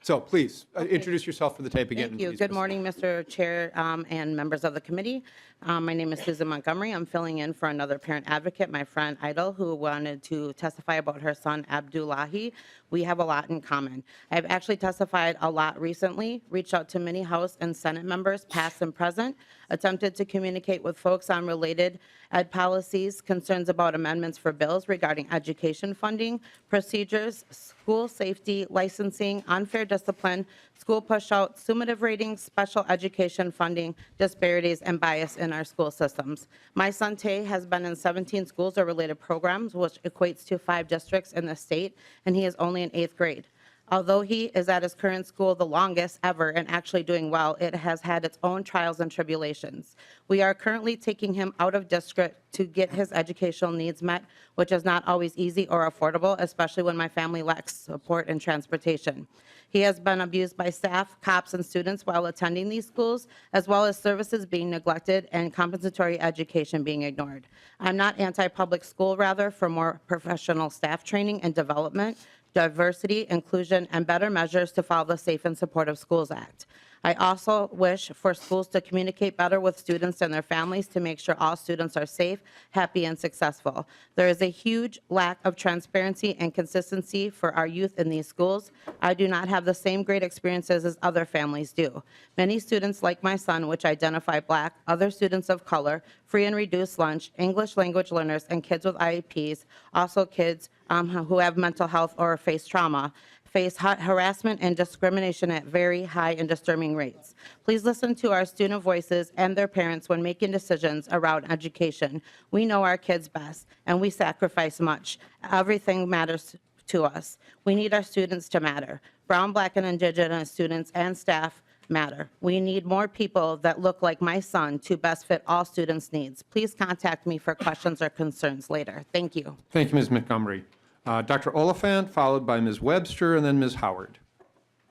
So please, introduce yourself for the tape again. Thank you. Please Good morning, Mr. Chair and members of the committee. My name is Susan Montgomery. I'm filling in for another parent advocate, my friend Idol, who wanted to testify about her son, Abdullahi. We have a lot in common. I've actually testified a lot recently, reached out to many House and Senate members, past and present, attempted to communicate with folks on related ed policies, concerns about amendments for bills regarding education funding, procedures, school safety, licensing, unfair discipline, school push-out, summative ratings, special education funding, disparities, and bias in our school systems. My son Tay has been in 17 schools or related programs, which equates to 5 districts in the state, and he is only in 8th grade. Although he is at his current school the longest ever and actually doing well, it has had its own trials and tribulations. We are currently taking him out of district to get his educational needs met, which is not always easy or affordable, especially when my family lacks support and transportation. He has been abused by staff, cops, and students while attending these schools, as well as services being neglected and compensatory education being ignored. I'm not anti-public school, rather, for more professional staff training and development, diversity, inclusion, and better measures to follow the Safe and Supportive Schools Act. I also wish for schools to communicate better with students and their families to make sure all students are safe, happy, and successful. There is a huge lack of transparency and consistency for our youth in these schools. I do not have the same great experiences as other families do. Many students like my son, which identify Black, other students of color, free and reduced lunch, English language learners, and kids with IEPs, also kids who have mental health or face trauma, face harassment and discrimination at very high and disturbing rates. Please listen to our student voices and their parents when making decisions around education. We know our kids best, and we sacrifice much. Everything matters to us. We need our students to matter. Brown, Black, and Indigenous students and staff matter. We need more people that look like my son to best fit all students' needs. Please contact me for questions or concerns later. Thank you. Thank you, Ms. Montgomery. Dr. Oliphant, followed by Ms. Webster, and then Ms. Howard.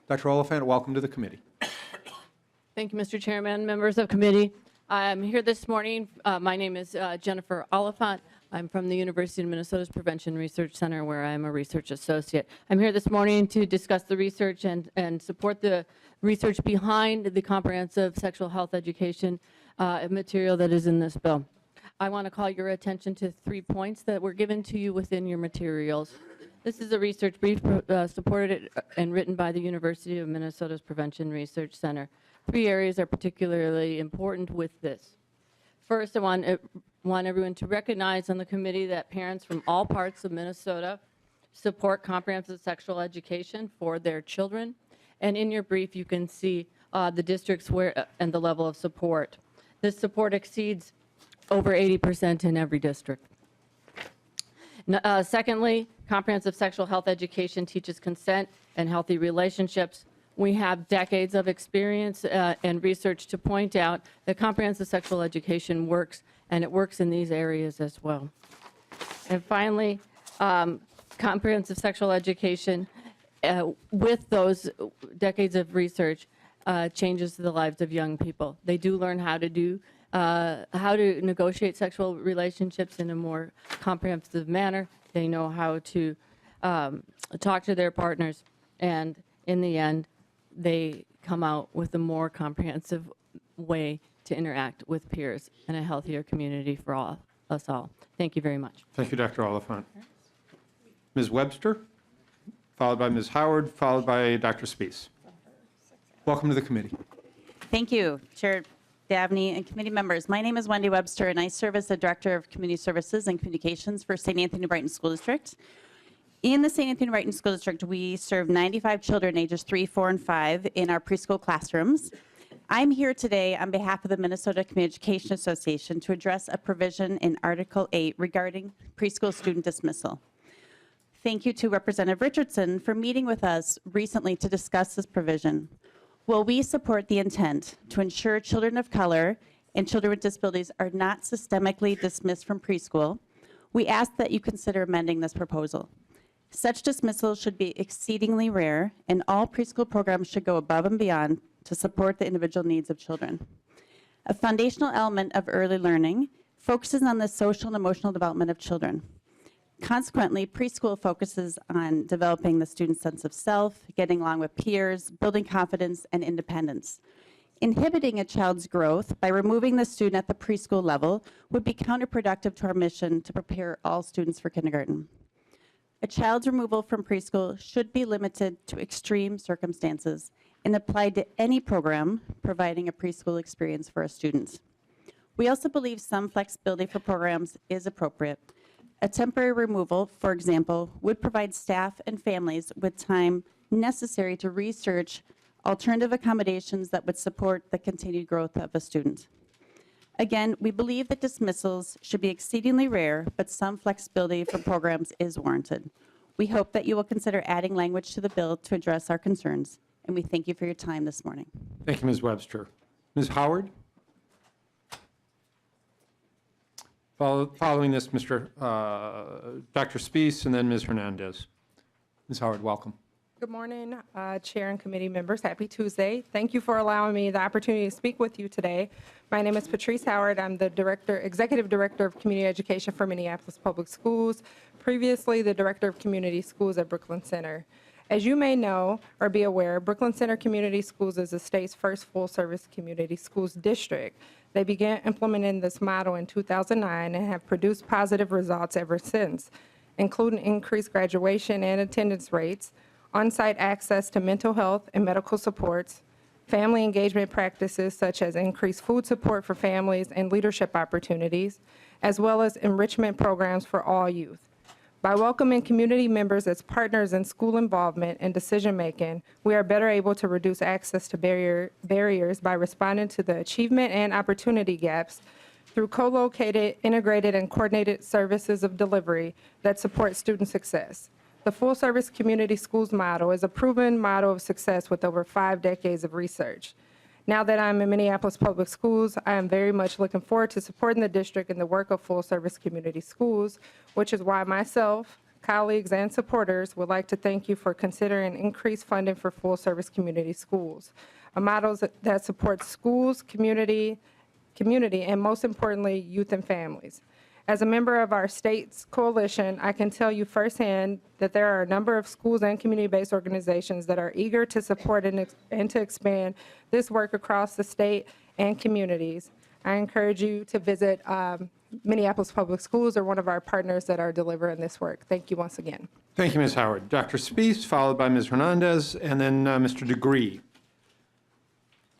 Dr. Oliphant, welcome to the committee. Thank you, Mr. Chairman, members of committee. I'm here this morning. My name is Jennifer Oliphant. I'm from the University of Minnesota's Prevention Research Center, where I'm a research associate. I'm here this morning to discuss the research and support the research behind the comprehensive sexual health education material that is in this bill. I want to call your attention to 3 points that were given to you within your materials. This is a research brief supported and written by the University of Minnesota's Prevention Research Center. 3 areas are particularly important with this. First, I want everyone to recognize on the committee that parents from all parts of Minnesota support comprehensive sexual education for their children. And in your brief, you can see the districts where and the level of support. This support exceeds over 80% in every district. Secondly, comprehensive sexual health education teaches consent and healthy relationships. We have decades of experience and research to point out that comprehensive sexual education works, and it works in these areas as well. And finally, comprehensive sexual education, with those decades of research, changes the lives of young people. They do learn how to negotiate sexual relationships in a more comprehensive manner. They know how to talk to their partners, and in the end, they come out with a more comprehensive way to interact with peers and a healthier community for us all. Thank you very much. Thank you, Dr. Oliphant. Ms. Webster, followed by Ms. Howard, followed by Dr. Spees. Welcome to the committee. Thank you, Chair Davnie and committee members. My name is Wendy Webster, and I serve as the Director of Community Services and Communications for St. Anthony Brighton School District. In the St. Anthony Brighton School District, we serve 95 children ages 3, 4, and 5 in our preschool classrooms. I'm here today on behalf of the Minnesota Community Education Association to address a provision in Article 8 regarding preschool student dismissal. Thank you to Representative Richardson for meeting with us recently to discuss this provision. While we support the intent to ensure children of color and children with disabilities are not systemically dismissed from preschool, we ask that you consider amending this proposal. Such dismissals should be exceedingly rare, and all preschool programs should go above and beyond to support the individual needs of children. A foundational element of early learning focuses on the social and emotional development of children. Consequently, preschool focuses on developing the student's sense of self, getting along with peers, building confidence and independence. Inhibiting a child's growth by removing the student at the preschool level would be counterproductive to our mission to prepare all students for kindergarten. A child's removal from preschool should be limited to extreme circumstances and applied to any program providing a preschool experience for a student. We also believe some flexibility for programs is appropriate. A temporary removal, for example, would provide staff and families with time necessary to research alternative accommodations that would support the continued growth of a student. Again, we believe that dismissals should be exceedingly rare, but some flexibility for programs is warranted. We hope that you will consider adding language to the bill to address our concerns, and we thank you for your time this morning. Thank you, Ms. Webster. Ms. Howard? Following this, Dr. Spees, and then Ms. Hernandez. Ms. Howard, welcome. Good morning, Chair and committee members. Happy Tuesday. Thank you for allowing me the opportunity to speak with you today. My name is Patrice Howard. I'm the Executive Director of Community Education for Minneapolis Public Schools, previously the Director of Community Schools at Brooklyn Center. As you may know or be aware, Brooklyn Center Community Schools is the state's first full-service community schools district. They began implementing this model in 2009 and have produced positive results ever since, including increased graduation and attendance rates, on-site access to mental health and medical supports, family engagement practices such as increased food support for families and leadership opportunities, as well as enrichment programs for all youth. By welcoming community members as partners in school involvement and decision-making, we are better able to reduce access to barriers by responding to the achievement and opportunity gaps through co-located, integrated, and coordinated services of delivery that support student success. The full-service community schools model is a proven model of success with over 5 decades of research. Now that I'm in Minneapolis Public Schools, I am very much looking forward to supporting the district in the work of full-service community schools, which is why myself, colleagues, and supporters would like to thank you for considering increased funding for full-service community schools, a model that supports schools, community, and most importantly, youth and families. As a member of our state's coalition, I can tell you firsthand that there are a number of schools and community-based organizations that are eager to support and to expand this work across the state and communities. I encourage you to visit Minneapolis Public Schools or one of our partners that are delivering this work. Thank you once again. Thank you, Ms. Howard. Dr. Spees, followed by Ms. Hernandez, and then Mr. DeGree.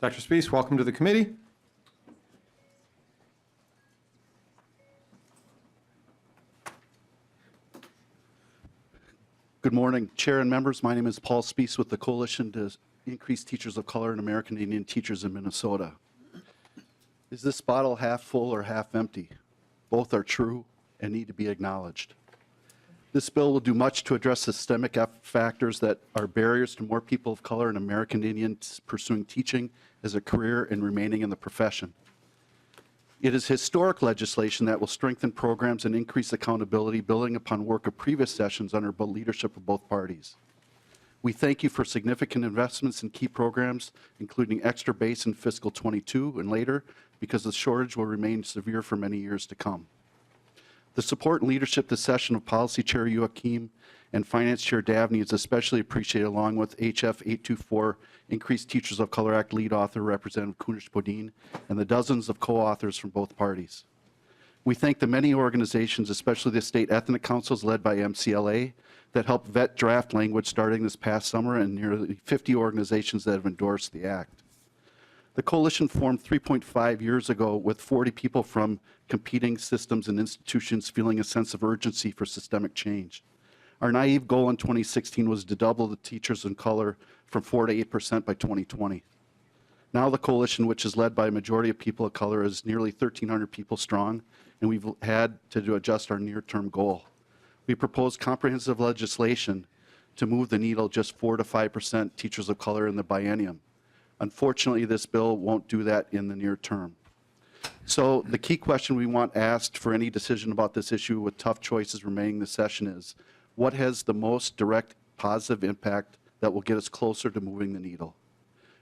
Dr. Spees, welcome to the committee. Good morning, Chair and members. My name is Paul Spees with the Coalition to Increase Teachers of Color and American Indian Teachers in Minnesota. Is this bottle half full or half empty? Both are true and need to be acknowledged. This bill will do much to address systemic factors that are barriers to more people of color and American Indians pursuing teaching as a career and remaining in the profession. It is historic legislation that will strengthen programs and increase accountability, building upon work of previous sessions under the leadership of both parties. We thank you for significant investments in key programs, including extra base in fiscal 22 and later, because the shortage will remain severe for many years to come. The support and leadership this session of Policy Chair Joachim and Finance Chair Davnie is especially appreciated, along with HF 824, Increased Teachers of Color Act lead author Representative Kunish-Bodine, and the dozens of co-authors from both parties. We thank the many organizations, especially the state ethnic councils led by MCLA, that helped vet draft language starting this past summer, and nearly 50 organizations that have endorsed the act. The coalition formed 3.5 years ago with 40 people from competing systems and institutions feeling a sense of urgency for systemic change. Our naive goal in 2016 was to double the teachers in color from 4 to 8% by 2020. Now the coalition, which is led by a majority of people of color, is nearly 1,300 people strong, and we've had to adjust our near-term goal. We proposed comprehensive legislation to move the needle just 4 to 5% teachers of color in the biennium. Unfortunately, this bill won't do that in the near term. So the key question we want asked for any decision about this issue with tough choices remaining this session is, what has the most direct positive impact that will get us closer to moving the needle?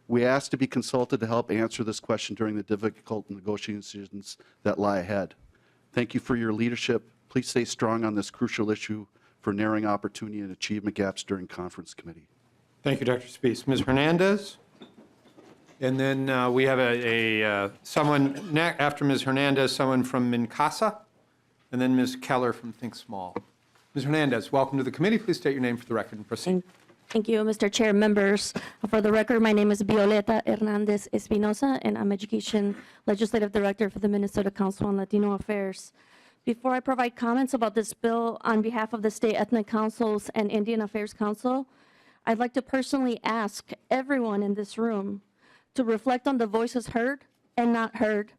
We asked to be consulted to help answer this question during the difficult negotiations that lie ahead. Thank you for your leadership. Please stay strong on this crucial issue for narrowing opportunity and achievement gaps during conference committee. Thank you, Dr. Spees. Ms. Hernandez? And then we have someone after Ms. Hernandez, someone from MnCASA, and then Ms. Keller from Think Small. Ms. Hernandez, welcome to the committee. Please state your name for the record and proceed. Thank you, Mr. Chair, members. For the record, my name is Violeta Espinoza, and I'm Education Legislative Director for the Minnesota Council on Latino Affairs. Before I provide comments about this bill on behalf of the State Ethnic Councils and Indian Affairs Council, I'd like to personally ask everyone in this room to reflect on the voices heard and not heard,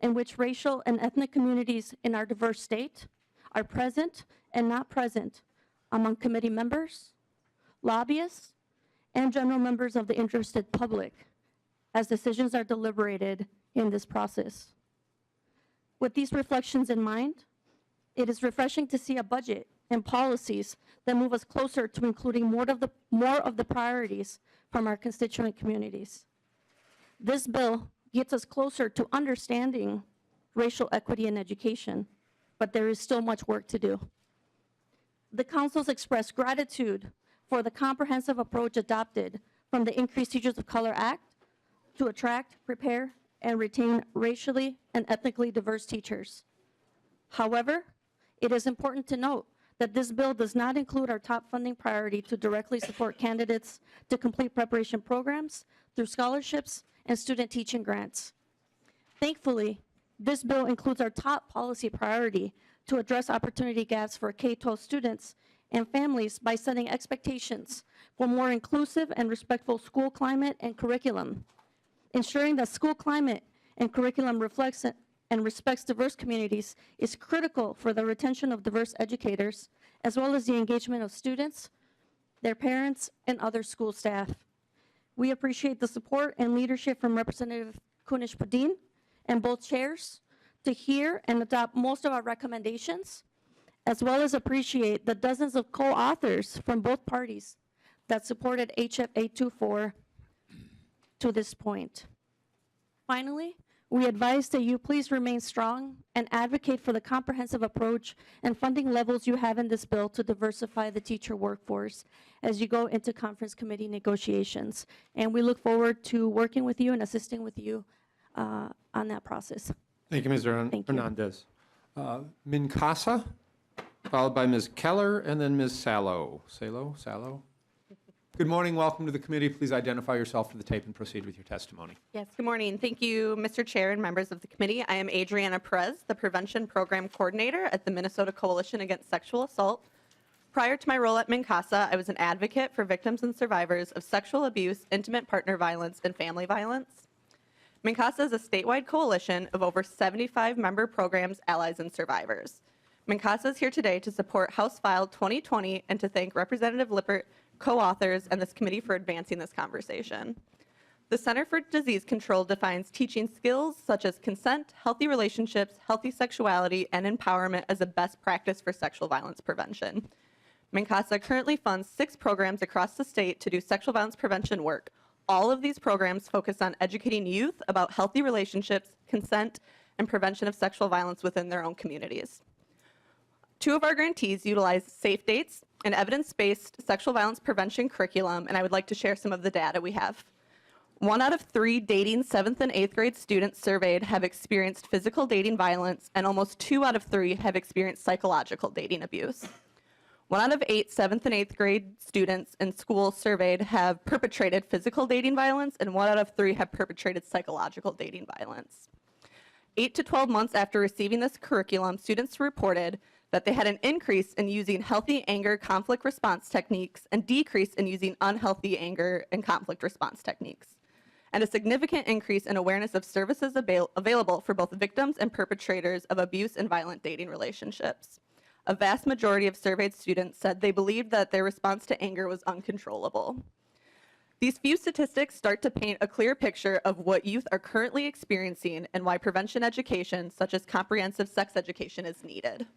in which racial and ethnic communities in our diverse state are present and not present among committee members, lobbyists, and general members of the interested public as decisions are deliberated in this process. With these reflections in mind, it is refreshing to see a budget and policies that move us closer to including more of the priorities from our constituent communities. This bill gets us closer to understanding racial equity in education, but there is still much work to do. The councils express gratitude for the comprehensive approach adopted from the Increased Teachers of Color Act to attract, prepare, and retain racially and ethnically diverse teachers. However, it is important to note that this bill does not include our top funding priority to directly support candidates to complete preparation programs through scholarships and student teaching grants. Thankfully, this bill includes our top policy priority to address opportunity gaps for K-12 students and families by setting expectations for more inclusive and respectful school climate and curriculum. Ensuring that school climate and curriculum reflects and respects diverse communities is critical for the retention of diverse educators, as well as the engagement of students, their parents, and other school staff. We appreciate the support and leadership from Representative Kunesh-Podein and both chairs to hear and adopt most of our recommendations, as well as appreciate the dozens of co-authors from both parties that supported HF 824 to this point. Finally, we advise that you please remain strong and advocate for the comprehensive approach and funding levels you have in this bill to diversify the teacher workforce as you go into conference committee negotiations. And we look forward to working with you and assisting with you on that process. Thank you, Ms. Hernandez. MnCASA, followed by Ms. Keller, and then Ms. Salo. Salo? Good morning. Welcome to the committee. Please identify yourself for the tape and proceed with your testimony. Yes, good morning. Thank you, Mr. Chair and members of the committee. I am Adriana Prez, the Prevention Program Coordinator at the Minnesota Coalition Against Sexual Assault. Prior to my role at MnCASA, I was an advocate for victims and survivors of sexual abuse, intimate partner violence, and family violence. MnCASA is a statewide coalition of over 75 member programs, allies, and survivors. MnCASA is here today to support House File 2020 and to thank Representative Lippert, co-authors, and this committee for advancing this conversation. The Center for Disease Control defines teaching skills such as consent, healthy relationships, healthy sexuality, and empowerment as a best practice for sexual violence prevention. MnCASA currently funds 6 programs across the state to do sexual violence prevention work. All of these programs focus on educating youth about healthy relationships, consent, and prevention of sexual violence within their own communities. 2 of our grantees utilize Safe Dates, an evidence-based sexual violence prevention curriculum, and I would like to share some of the data we have. 1 out of 3 dating 7th and 8th grade students surveyed have experienced physical dating violence, and almost 2 out of 3 have experienced psychological dating abuse. 1 out of 8 7th and 8th grade students in school surveyed have perpetrated physical dating violence, and 1 out of 3 have perpetrated psychological dating violence. 8 to 12 months after receiving this curriculum, students reported that they had an increase in using healthy anger conflict response techniques and decrease in using unhealthy anger and conflict response techniques, and a significant increase in awareness of services available for both victims and perpetrators of abuse and violent dating relationships. A vast majority of surveyed students said they believed that their response to anger was uncontrollable. These few statistics start to paint a clear picture of what youth are currently experiencing and why prevention education, such as comprehensive sex education, is needed.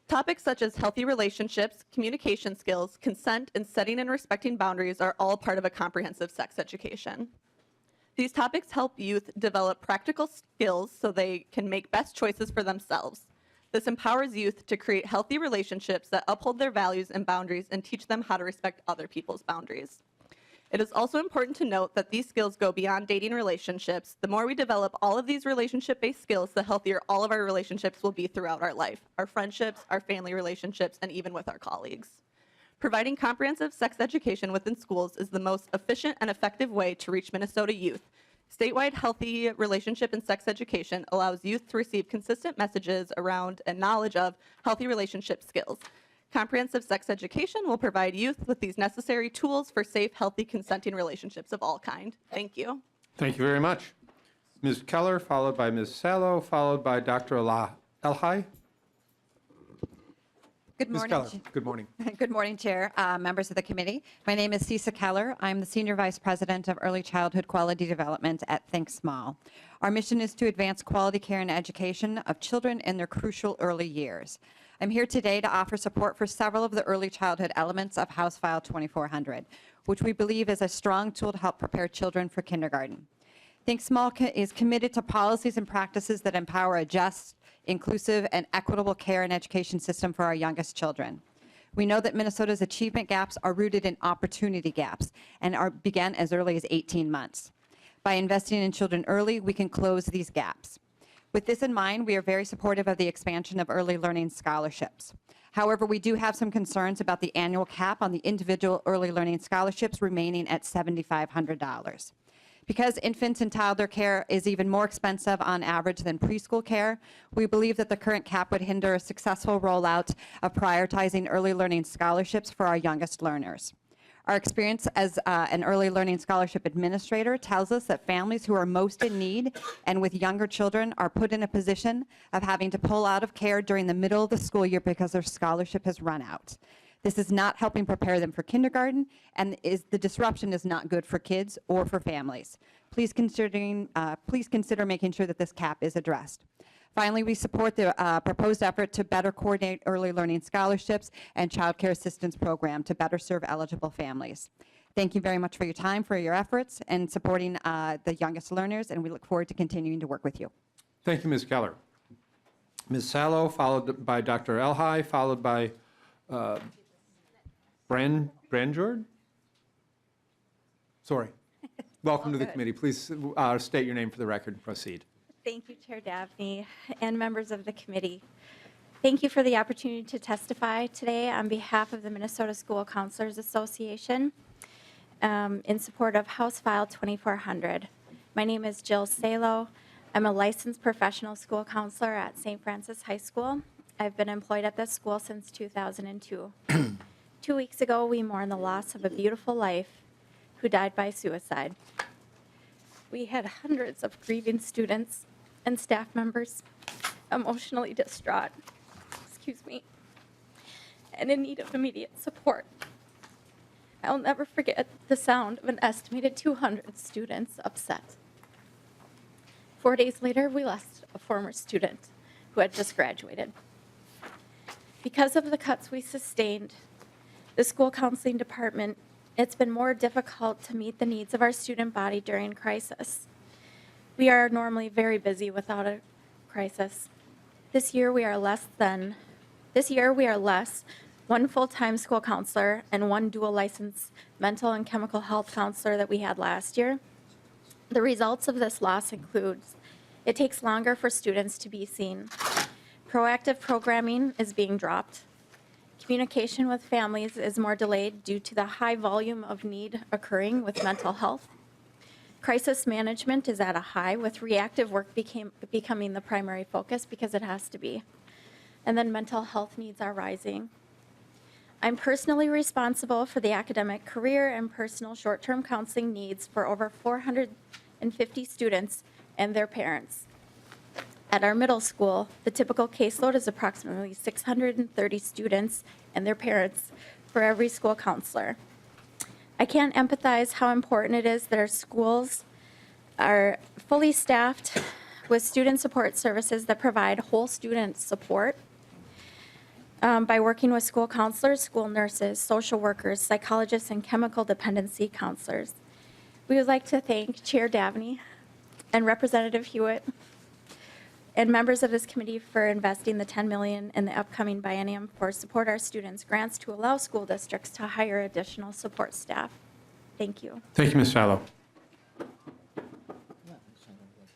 Topics such as healthy relationships, communication skills, consent, and setting and respecting boundaries are all part of a comprehensive sex education. These topics help youth develop practical skills so they can make best choices for themselves. This empowers youth to create healthy relationships that uphold their values and boundaries and teach them how to respect other people's boundaries. It is also important to note that these skills go beyond dating relationships. The more we develop all of these relationship-based skills, the healthier all of our relationships will be throughout our life, our friendships, our family relationships, and even with our colleagues. Providing comprehensive sex education within schools is the most efficient and effective way to reach Minnesota youth. Statewide healthy relationship and sex education allows youth to receive consistent messages around and knowledge of healthy relationship skills. Comprehensive sex education will provide youth with these necessary tools for safe, healthy, consenting relationships of all kind. Thank you. Thank you very much. Ms. Keller, followed by Ms. Salo, followed by Dr. Elhai. Good Ms. morning. Keller, good morning. Good morning, Chair, members of the committee. My name is Ceci Keller. I'm the Senior Vice President of Early Childhood Quality Development at Think Small. Our mission is to advance quality care and education of children in their crucial early years. I'm here today to offer support for several of the early childhood elements of House File 2400, which we believe is a strong tool to help prepare children for kindergarten. Think Small is committed to policies and practices that empower a just, inclusive, and equitable care and education system for our youngest children. We know that Minnesota's achievement gaps are rooted in opportunity gaps and began as early as 18 months. By investing in children early, we can close these gaps. With this in mind, we are very supportive of the expansion of early learning scholarships. However, we do have some concerns about the annual cap on the individual early learning scholarships remaining at $7,500. Because infants and toddler care is even more expensive on average than preschool care, we believe that the current cap would hinder a successful rollout of prioritizing early learning scholarships for our youngest learners. Our experience as an early learning scholarship administrator tells us that families who are most in need and with younger children are put in a position of having to pull out of care during the middle of the school year because their scholarship has run out. This is not helping prepare them for kindergarten, and the disruption is not good for kids or for families. Please consider making sure that this cap is addressed. Finally, we support the proposed effort to better coordinate early learning scholarships and child care assistance program to better serve eligible families. Thank you very much for your time, for your efforts, and supporting the youngest learners, and we look forward to continuing to work with you. Thank you, Ms. Keller. Ms. Salo, followed by Dr. Elhai, followed by Branjord? Sorry. Welcome to the committee. Please state your name for the record and proceed. Thank you, Chair Davnie and members of the committee. Thank you for the opportunity to testify today on behalf of the Minnesota School Counselors Association in support of House File 2400. My name is Jill Salo. I'm a licensed professional school counselor at St. Francis High School. I've been employed at this school since 2002. 2 weeks ago, we mourned the loss of a beautiful life who died by suicide. We had hundreds of grieving students and staff members emotionally distraught, and in need of immediate support. I'll never forget the sound of an estimated 200 students upset. 4 days later, we lost a former student who had just graduated. Because of the cuts we sustained, the school counseling department, it's been more difficult to meet the needs of our student body during crisis. We are normally very busy without a crisis. This year we are less, one full-time school counselor and one dual licensed mental and chemical health counselor that we had last year. The results of this loss includes it takes longer for students to be seen. Proactive programming is being dropped. Communication with families is more delayed due to the high volume of need occurring with mental health. Crisis management is at a high, with reactive work becoming the primary focus because it has to be. And then mental health needs are rising. I'm personally responsible for the academic, career, and personal short-term counseling needs for over 450 students and their parents. At our middle school, the typical caseload is approximately 630 students and their parents for every school counselor. I can't empathize how important it is that our schools are fully staffed with student support services that provide whole student support by working with school counselors, school nurses, social workers, psychologists, and chemical dependency counselors. We would like to thank Chair Davnie and Representative Hewitt and members of this committee for investing the $10 million in the upcoming biennium for Support Our Students grants to allow school districts to hire additional support staff. Thank you. Thank you, Ms. Salo.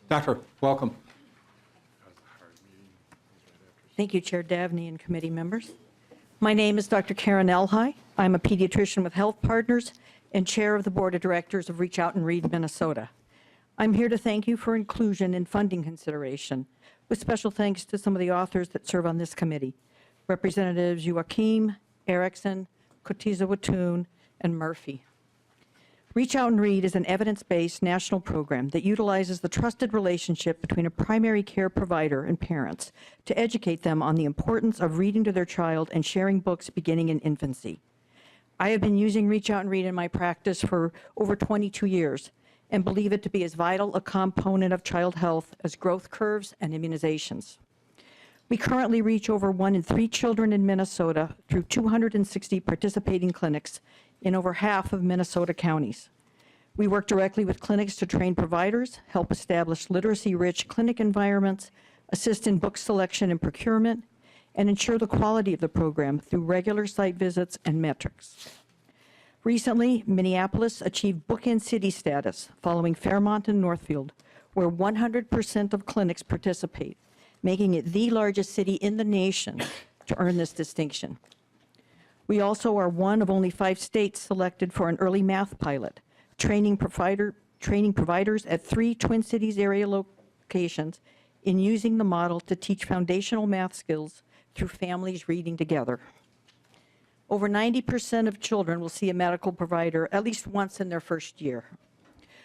Doctor, welcome. Thank you, Chair Davnie and committee members. My name is Dr. Karen Elhai. I'm a pediatrician with Health Partners and chair of the board of directors of Reach Out and Read Minnesota. I'm here to thank you for inclusion in funding consideration, with special thanks to some of the authors that serve on this committee, Representatives Joachim, Erickson, Kotiza-Wattoon, and Murphy. Reach Out and Read is an evidence-based national program that utilizes the trusted relationship between a primary care provider and parents to educate them on the importance of reading to their child and sharing books beginning in infancy. I have been using Reach Out and Read in my practice for over 22 years and believe it to be as vital a component of child health as growth curves and immunizations. We currently reach over 1 in 3 children in Minnesota through 260 participating clinics in over half of Minnesota counties. We work directly with clinics to train providers, help establish literacy-rich clinic environments, assist in book selection and procurement, and ensure the quality of the program through regular site visits and metrics. Recently, Minneapolis achieved bookend city status following Fairmont and Northfield, where 100% of clinics participate, making it the largest city in the nation to earn this distinction. We also are one of only 5 states selected for an early math pilot, training providers at 3 Twin Cities area locations in using the model to teach foundational math skills through families reading together. Over 90% of children will see a medical provider at least once in their first year.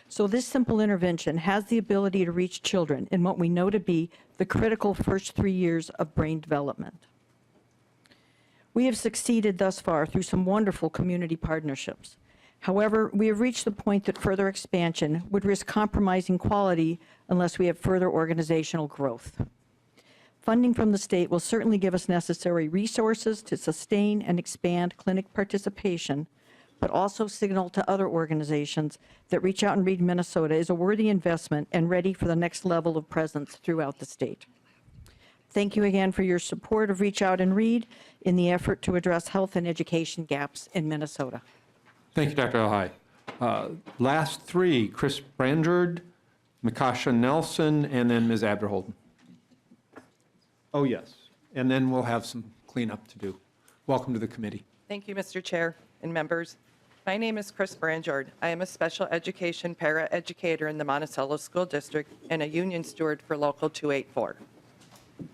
So this simple intervention has the ability to reach children in what we know to be the critical first 3 years of brain development. We have succeeded thus far through some wonderful community partnerships. However, we have reached the point that further expansion would risk compromising quality unless we have further organizational growth. Funding from the state will certainly give us necessary resources to sustain and expand clinic participation, but also signal to other organizations that Reach Out and Read Minnesota is a worthy investment and ready for the next level of presence throughout the state. Thank you again for your support of Reach Out and Read in the effort to address health and education gaps in Minnesota. Thank you, Dr. Elhai. Last 3, Chris Branjard, Mikasha Nelson, and then Ms. Abderholden. Oh, yes. And then we'll have some cleanup to do. Welcome to the committee. Thank you, Mr. Chair and members. My name is Chris Branjard. I am a special education para-educator in the Monticello School District and a union steward for Local 284.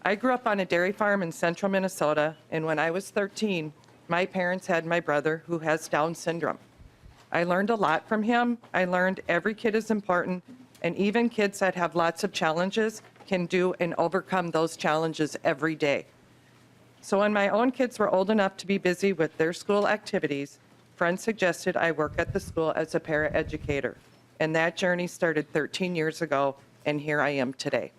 I grew up on a dairy farm in central Minnesota, and when I was 13, my parents had my brother who has Down syndrome. I learned a lot from him. I learned every kid is important, and even kids that have lots of challenges can do and overcome those challenges every day. So when my own kids were old enough to be busy with their school activities, friends suggested I work at the school as a paraeducator. And that journey started 13 years ago, and here I am today.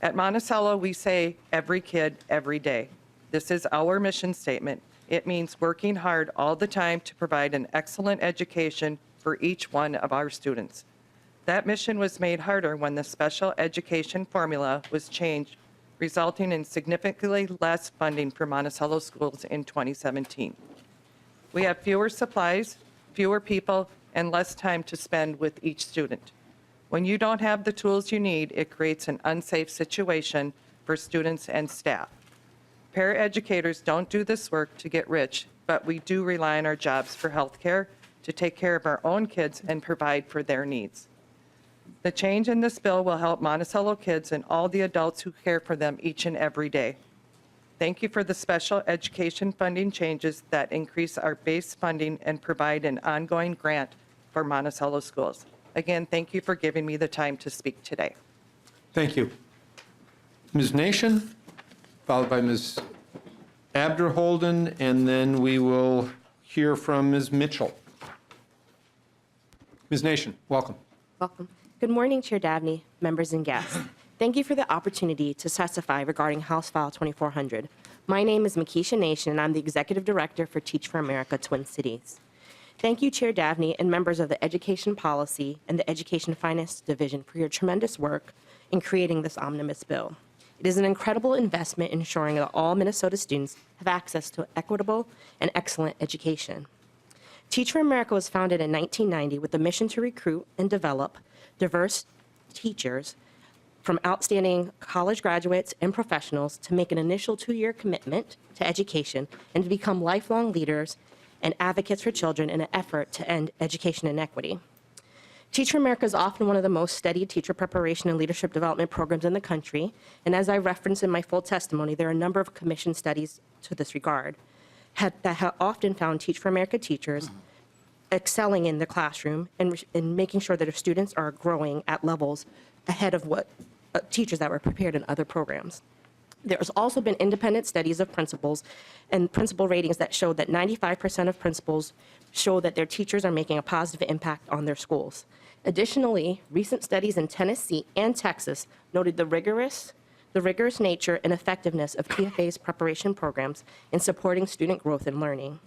At Monticello, we say every kid, every day. This is our mission statement. It means working hard all the time to provide an excellent education for each one of our students. That mission was made harder when the special education formula was changed, resulting in significantly less funding for Monticello schools in 2017. We have fewer supplies, fewer people, and less time to spend with each student. When you don't have the tools you need, it creates an unsafe situation for students and staff. Paraeducators don't do this work to get rich, but we do rely on our jobs for health care, to take care of our own kids and provide for their needs. The change in this bill will help Monticello kids and all the adults who care for them each and every day. Thank you for the special education funding changes that increase our base funding and provide an ongoing grant for Monticello schools. Again, thank you for giving me the time to speak today. Thank you. Ms. Nation, followed by Ms. Abderholden, and then we will hear from Ms. Mitchell. Ms. Nation, welcome. Welcome. Good morning, Chair Davnie, members and guests. Thank you for the opportunity to testify regarding House File 2400. My name is Makisha Nation, and I'm the Executive Director for Teach for America Twin Cities. Thank you, Chair Davnie, and members of the Education Policy and the Education Finance Division for your tremendous work in creating this omnibus bill. It is an incredible investment ensuring that all Minnesota students have access to equitable and excellent education. Teach for America was founded in 1990 with the mission to recruit and develop diverse teachers from outstanding college graduates and professionals to make an initial 2-year commitment to education and to become lifelong leaders and advocates for children in an effort to end education inequity. Teach for America is often one of the most studied teacher preparation and leadership development programs in the country, and as I referenced in my full testimony, there are a number of commission studies to this regard that have often found Teach for America teachers excelling in the classroom and making sure that their students are growing at levels ahead of what teachers that were prepared in other programs. There's also been independent studies of principals and principal ratings that show that 95% of principals show that their teachers are making a positive impact on their schools. Additionally, recent studies in Tennessee and Texas noted the rigorous nature and effectiveness of TFA's preparation programs in supporting student growth and learning.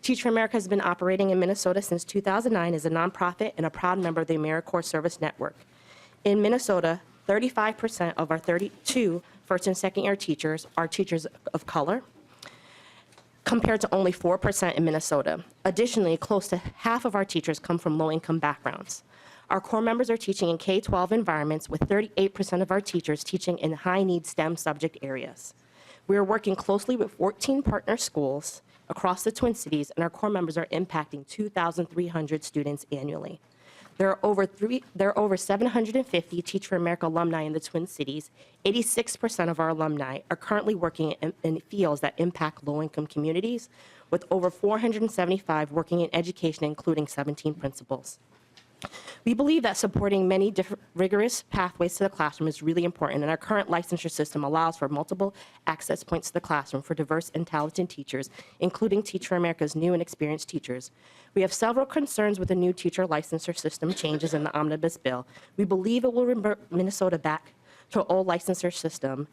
Teach for America has been operating in Minnesota since 2009 as a nonprofit and a proud member of the AmeriCorps Service Network. In Minnesota, 35% of our 32 first and second year teachers are teachers of color, compared to only 4% in Minnesota. Additionally, close to half of our teachers come from low-income backgrounds. Our core members are teaching in K-12 environments, with 38% of our teachers teaching in high-need STEM subject areas. We are working closely with 14 partner schools across the Twin Cities, and our core members are impacting 2,300 students annually. There are over 750 Teach for America alumni in the Twin Cities. 86% of our alumni are currently working in fields that impact low-income communities, with over 475 working in education, including 17 principals. We believe that supporting many different rigorous pathways to the classroom is really important, and our current licensure system allows for multiple access points to the classroom for diverse and talented teachers, including Teach for America's new and experienced teachers. We have several concerns with the new teacher licensure system changes in the Omnibus bill. We believe it will revert Minnesota back to an old licensure system,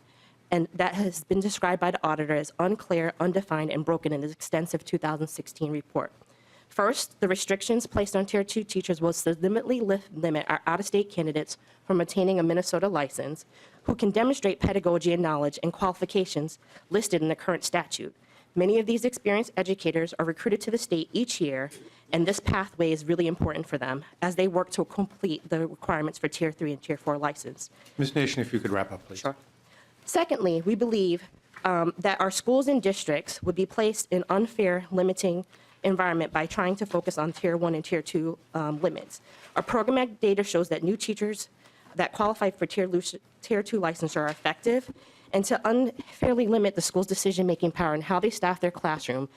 and that has been described by the auditor as unclear, undefined, and broken in his extensive 2016 report. First, the restrictions placed on Tier 2 teachers will significantly limit our out-of-state candidates from obtaining a Minnesota license who can demonstrate pedagogy and knowledge and qualifications listed in the current statute. Many of these experienced educators are recruited to the state each year, and this pathway is really important for them as they work to complete the requirements for Tier 3 and Tier 4 license. Ms. Nation, if you could wrap up, please. Sure. Secondly, we believe that our schools and districts would be placed in unfair, limiting environment by trying to focus on Tier 1 and Tier 2 limits. Our programmatic data shows that new teachers that qualify for Tier 2 licensure are effective, and to unfairly limit the school's decision-making power and how they staff their classroom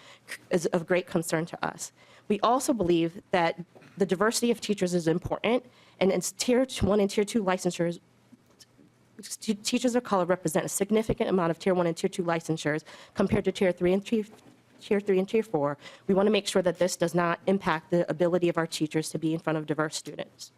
is of great concern to us. We also believe that the diversity of teachers is important, and in Tier 1 and Tier 2 licensures, teachers of color represent a significant amount of Tier 1 and Tier 2 licensures compared to Tier 3 and Tier 4. We want to make sure that this does not impact the ability of our teachers to be in front of diverse students.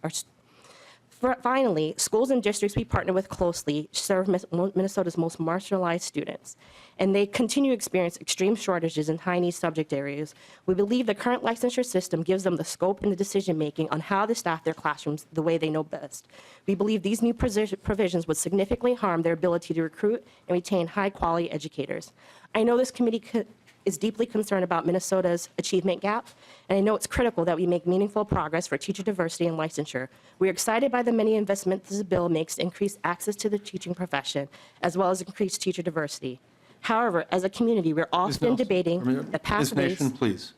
Finally, schools and districts we partner with closely serve Minnesota's most marginalized students, and they continue to experience extreme shortages in high-need subject areas. We believe the current licensure system gives them the scope and the decision-making on how to staff their classrooms the way they know best. We believe these new provisions would significantly harm their ability to recruit and retain high-quality educators. I know this committee is deeply concerned about Minnesota's achievement gap, and I know it's critical that we make meaningful progress for teacher diversity and licensure. We're excited by the many investments this bill makes to increase access to the teaching profession, as well as increase teacher diversity. However, as a community, we're often debating the pathways. Ms. Nation, please.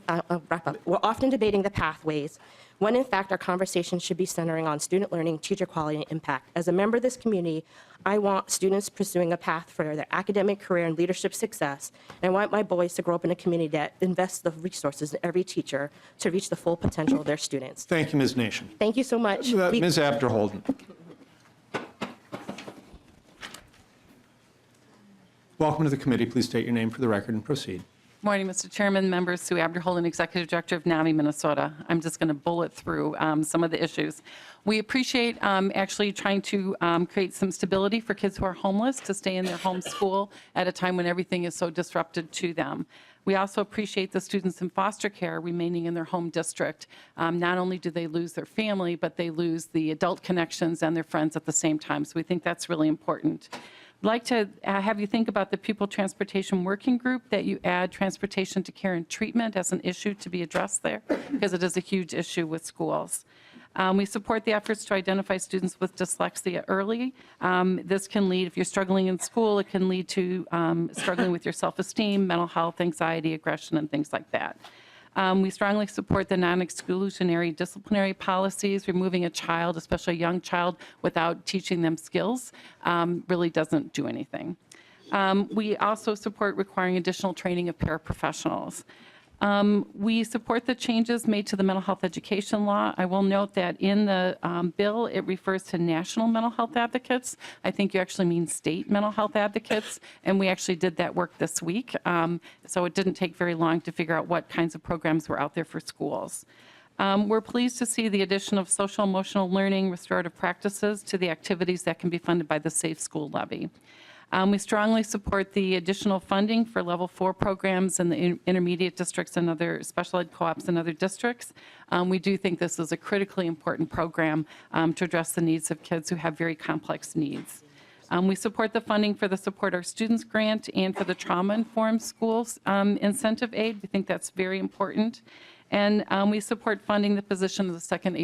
I'll wrap up. We're often debating the pathways, when in fact our conversation should be centering on student learning, teacher quality, and impact. As a member of this community, I want students pursuing a path for their academic career and leadership success, and I want my boys to grow up in a community that invests the resources in every teacher to reach the full potential of their students. Thank you, Ms. Nation. Thank you so much. Ms. Abderholden. Welcome to the committee. Please state your name for the record and proceed. morning, Mr. Chairman, members. Sue Abderholden, Executive Director of NAMI, Minnesota. I'm just going to bullet through some of the issues. We appreciate actually trying to create some stability for kids who are homeless to stay in their home school at a time when everything is so disrupted to them. We also appreciate the students in foster care remaining in their home district. Not only do they lose their family, but they lose the adult connections and their friends at the same time. So we think that's really important. I'd like to have you think about the Pupil Transportation Working Group, that you add transportation to care and treatment as an issue to be addressed there, because it is a huge issue with schools. We support the efforts to identify students with dyslexia early. This can lead, if you're struggling in school, it can lead to struggling with your self-esteem, mental health, anxiety, aggression, and things like that. We strongly support the non-exclusionary disciplinary policies. Removing a child, especially a young child, without teaching them skills really doesn't do anything. We also support requiring additional training of paraprofessionals. We support the changes made to the mental health education law. I will note that in the bill, it refers to national mental health advocates. I think you actually mean state mental health advocates, and we actually did that work this week. So it didn't take very long to figure out what kinds of programs were out there for schools. We're pleased to see the addition of social emotional learning, restorative practices to the activities that can be funded by the Safe School Levy. We strongly support the additional funding for level 4 programs in the intermediate districts and other special ed co-ops and other districts. We do think this is a critically important program to address the needs of kids who have very complex needs. We support the funding for the Support Our Students grant and for the Trauma-Informed Schools incentive aid. We think that's very important. And we support funding the position of the Second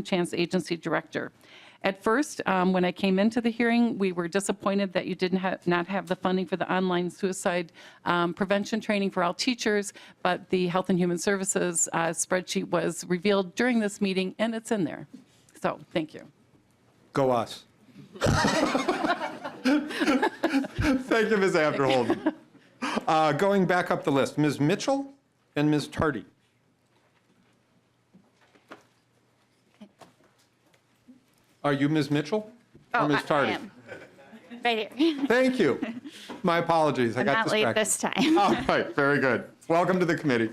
Chance Agency Director. At first, when I came into the hearing, we were disappointed that you not have the funding for the online suicide prevention training for all teachers, but the Health and Human Services spreadsheet was revealed during this meeting, and it's in there. So, thank you. Go us. Thank you, Ms. Abderholden. Going back up the list, Ms. Mitchell and Ms. Tardy. Are you Ms. Mitchell or Ms. Tardy? I am. Right here. Thank you. My apologies. I I'm got not distracted. late this time. All right, very good. Welcome to the committee.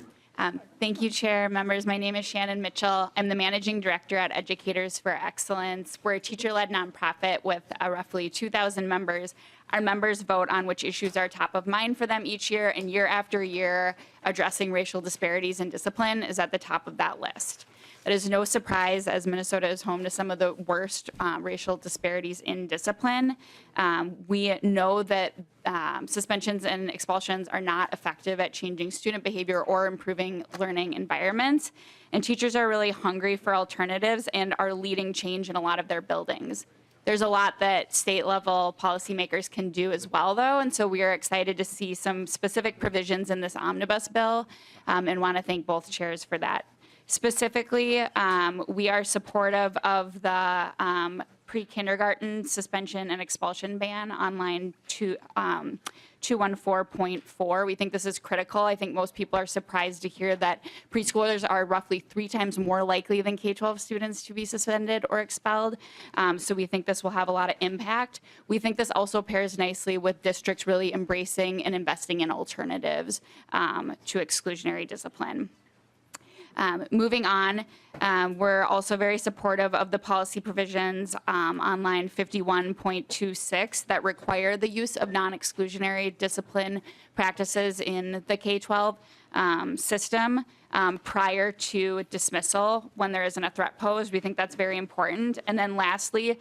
Thank you, Chair, members. My name is Shannon Mitchell. I'm the Managing Director at Educators for Excellence. We're a teacher-led nonprofit with roughly 2,000 members. Our members vote on which issues are top of mind for them each year, and year after year, addressing racial disparities in discipline is at the top of that list. It is no surprise, as Minnesota is home to some of the worst racial disparities in discipline. We know that suspensions and expulsions are not effective at changing student behavior or improving learning environments. And teachers are really hungry for alternatives and are leading change in a lot of their buildings. There's a lot that state-level policymakers can do as well, though, and so we are excited to see some specific provisions in this omnibus bill and want to thank both chairs for that. Specifically, we are supportive of the pre-kindergarten suspension and expulsion ban on line 214.4. We think this is critical. I think most people are surprised to hear that preschoolers are roughly 3 times more likely than K-12 students to be suspended or expelled. So we think this will have a lot of impact. We think this also pairs nicely with districts really embracing and investing in alternatives to exclusionary discipline. Moving on, we're also very supportive of the policy provisions on line 51.26 that require the use of non-exclusionary discipline practices in the K-12 system prior to dismissal when there isn't a threat posed. We think that's very important. And then lastly,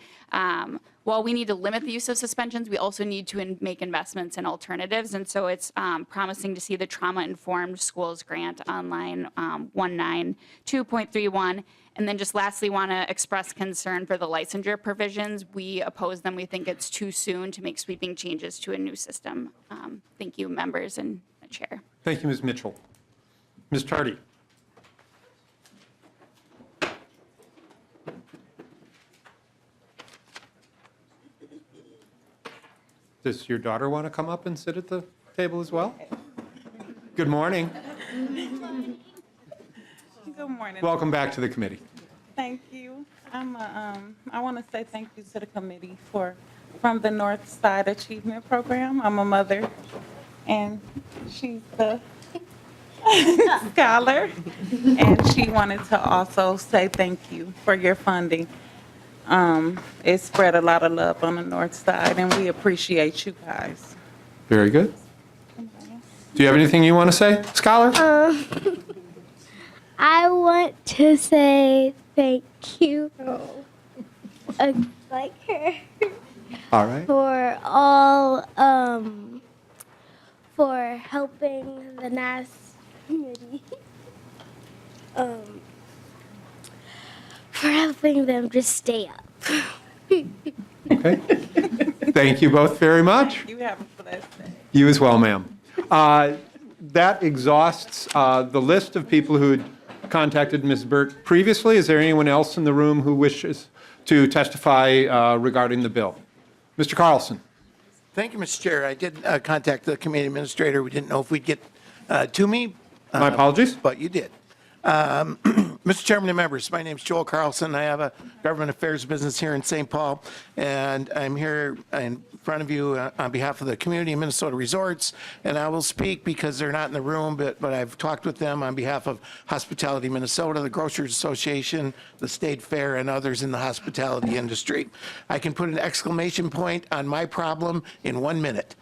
while we need to limit the use of suspensions, we also need to make investments in alternatives. And so it's promising to see the Trauma-Informed Schools grant on line 192.31. And then just lastly, want to express concern for the licensure provisions. We oppose them. We think it's too soon to make sweeping changes to a new system. Thank you, members and the chair. Thank you, Ms. Mitchell. Ms. Tardy. Does your daughter want to come up and sit at the table as well? Good morning. Good morning. Welcome back to the committee. Thank you. I want to say thank you to the committee from the North Side Achievement Program. I'm a mother and she's the scholar. And she wanted to also say thank you for your funding. It spread a lot of love on the north side, and we appreciate you guys. Very good. Do you have anything you want to say, Scholar? I want to say thank you, like her, All right. for all, for helping the NAS committee, for helping them just stay up. Okay. Thank you both very much. You have a blessed day. You as well, ma'am. That exhausts the list of people who had contacted Ms. Burt previously. Is there anyone else in the room who wishes to testify regarding the bill? Mr. Carlson. Thank you, Mr. Chair. I did contact the committee administrator. We didn't know if we'd get to me. My apologies. But you did. Mr. Chairman and members, my name is Joel Carlson. I have a government affairs business here in St. Paul, and I'm here in front of you on behalf of the community of Minnesota Resorts, and I will speak because they're not in the room, but I've talked with them on behalf of Hospitality Minnesota, the Grocers Association, the State Fair, and others in the hospitality industry. I can put an exclamation point on my problem in 1 minute.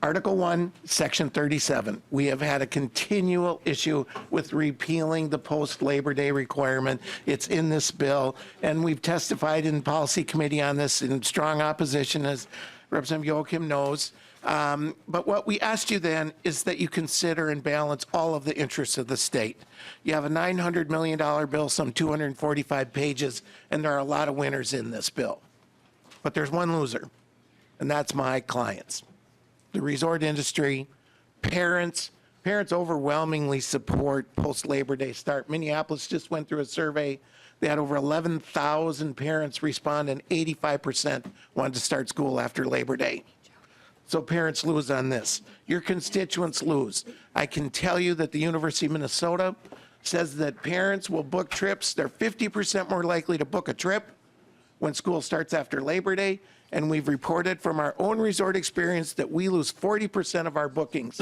Article 1, Section 37. We have had a continual issue with repealing the post-Labor Day requirement. It's in this bill, and we've testified in Policy Committee on this in strong opposition, as Representative Joachim knows. But what we asked you then is that you consider and balance all of the interests of the state. You have a $900 million bill, some 245 pages, and there are a lot of winners in this bill. But there's one loser, and that's my clients. The resort industry, parents overwhelmingly support post-Labor Day start. Minneapolis just went through a survey. They had over 11,000 parents respond, and 85% wanted to start school after Labor Day. So parents lose on this. Your constituents lose. I can tell you that the University of Minnesota says that parents will book trips. They're 50% more likely to book a trip when school starts after Labor Day. And we've reported from our own resort experience that we lose 40% of our bookings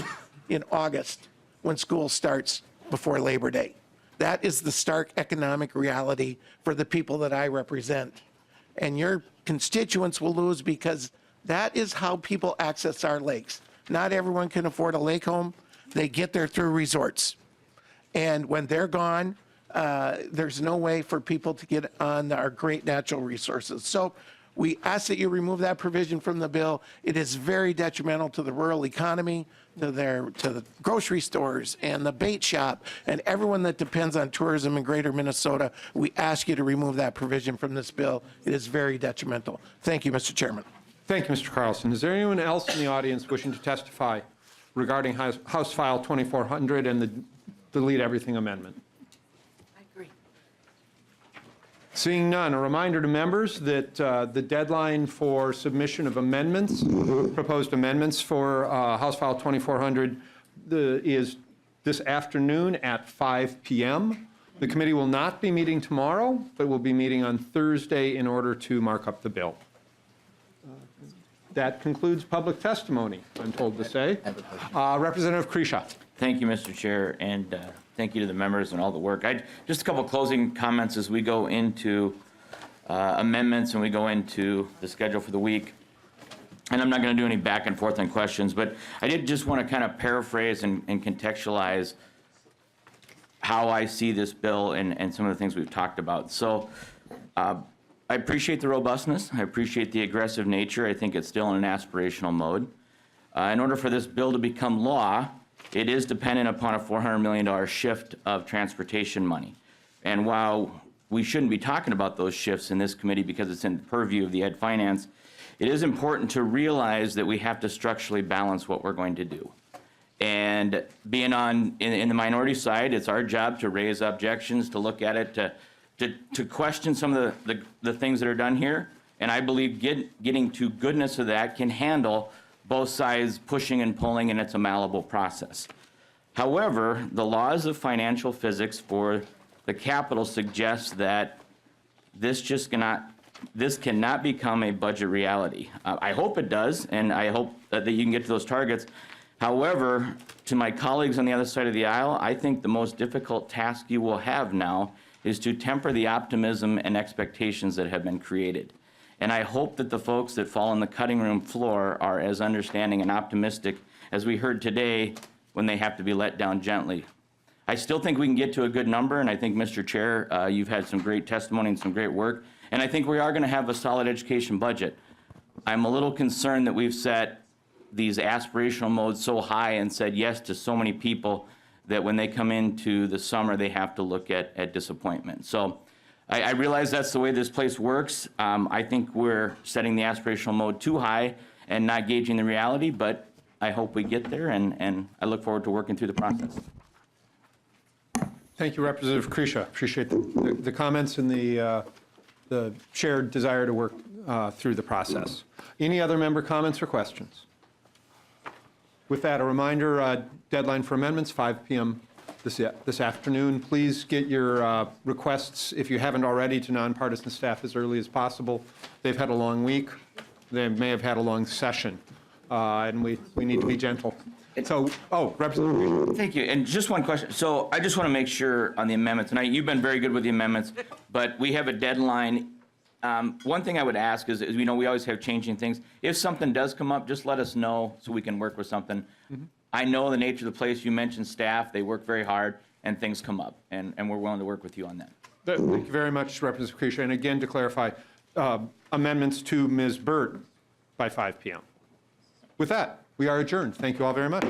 in August when school starts before Labor Day. That is the stark economic reality for the people that I represent. And your constituents will lose because that is how people access our lakes. Not everyone can afford a lake home. They get there through resorts. And when they're gone, there's no way for people to get on our great natural resources. So we ask that you remove that provision from the bill. It is very detrimental to the rural economy, to the grocery stores and the bait shop and everyone that depends on tourism in greater Minnesota. We ask you to remove that provision from this bill. It is very detrimental. Thank you, Mr. Chairman. Thank you, Mr. Carlson. Is there anyone else in the audience wishing to testify regarding House File 2400 and the Delete Everything Amendment? Seeing none, a reminder to members that the deadline for submission of amendments, proposed amendments for House File 2400 is this afternoon at 5 p.m. The committee will not be meeting tomorrow, but will be meeting on Thursday in order to mark up the bill. That concludes public testimony, I'm told to say. Representative Kresha. Thank you, Mr. Chair, and thank you to the members and all the work. Just a couple closing comments as we go into amendments and we go into the schedule for the week. And I'm not going to do any back and forth on questions, but I did just want to kind of paraphrase and contextualize how I see this bill and some of the things we've talked about. So I appreciate the robustness. I appreciate the aggressive nature. I think it's still in an aspirational mode. In order for this bill to become law, it is dependent upon a $400 million shift of transportation money. And while we shouldn't be talking about those shifts in this committee because it's in the purview of the Ed Finance, it is important to realize that we have to structurally balance what we're going to do. And being in the minority side, it's our job to raise objections, to look at it, to question some of the things that are done here. And I believe getting to goodness of that can handle both sides pushing and pulling, and it's a malleable process. However, the laws of financial physics for the Capitol suggest that this cannot become a budget reality. I hope it does, and I hope that you can get to those targets. However, to my colleagues on the other side of the aisle, I think the most difficult task you will have now is to temper the optimism and expectations that have been created. And I hope that the folks that fall on the cutting room floor are as understanding and optimistic as we heard today when they have to be let down gently. I still think we can get to a good number, and I think, Mr. Chair, you've had some great testimony and some great work, and I think we are going to have a solid education budget. I'm a little concerned that we've set these aspirational modes so high and said yes to so many people that when they come into the summer, they have to look at disappointment. So I realize that's the way this place works. I think we're setting the aspirational mode too high and not gauging the reality, but I hope we get there, and I look forward to working through the process. Thank you, Representative Krisha. Appreciate the comments and the shared desire to work through the process. Any other member comments or questions? With that, a reminder, deadline for amendments, 5 p.m. this afternoon. Please get your requests, if you haven't already, to nonpartisan staff as early as possible. They've had a long week. They may have had a long session, and we need to be gentle. So, Representative. Thank you. And just one question. So I just want to make sure on the amendments, and you've been very good with the amendments, but we have a deadline. One thing I would ask is, we know we always have changing things. If something does come up, just let us know so we can work with something. Mm-hmm. I know the nature of the place. You mentioned staff. They work very hard, and things come up, and we're willing to work with you on that. Thank you very much, Representative Krisha. And again, to clarify, amendments to Ms. Burt by 5 p.m. With that, we are adjourned. Thank you all very much.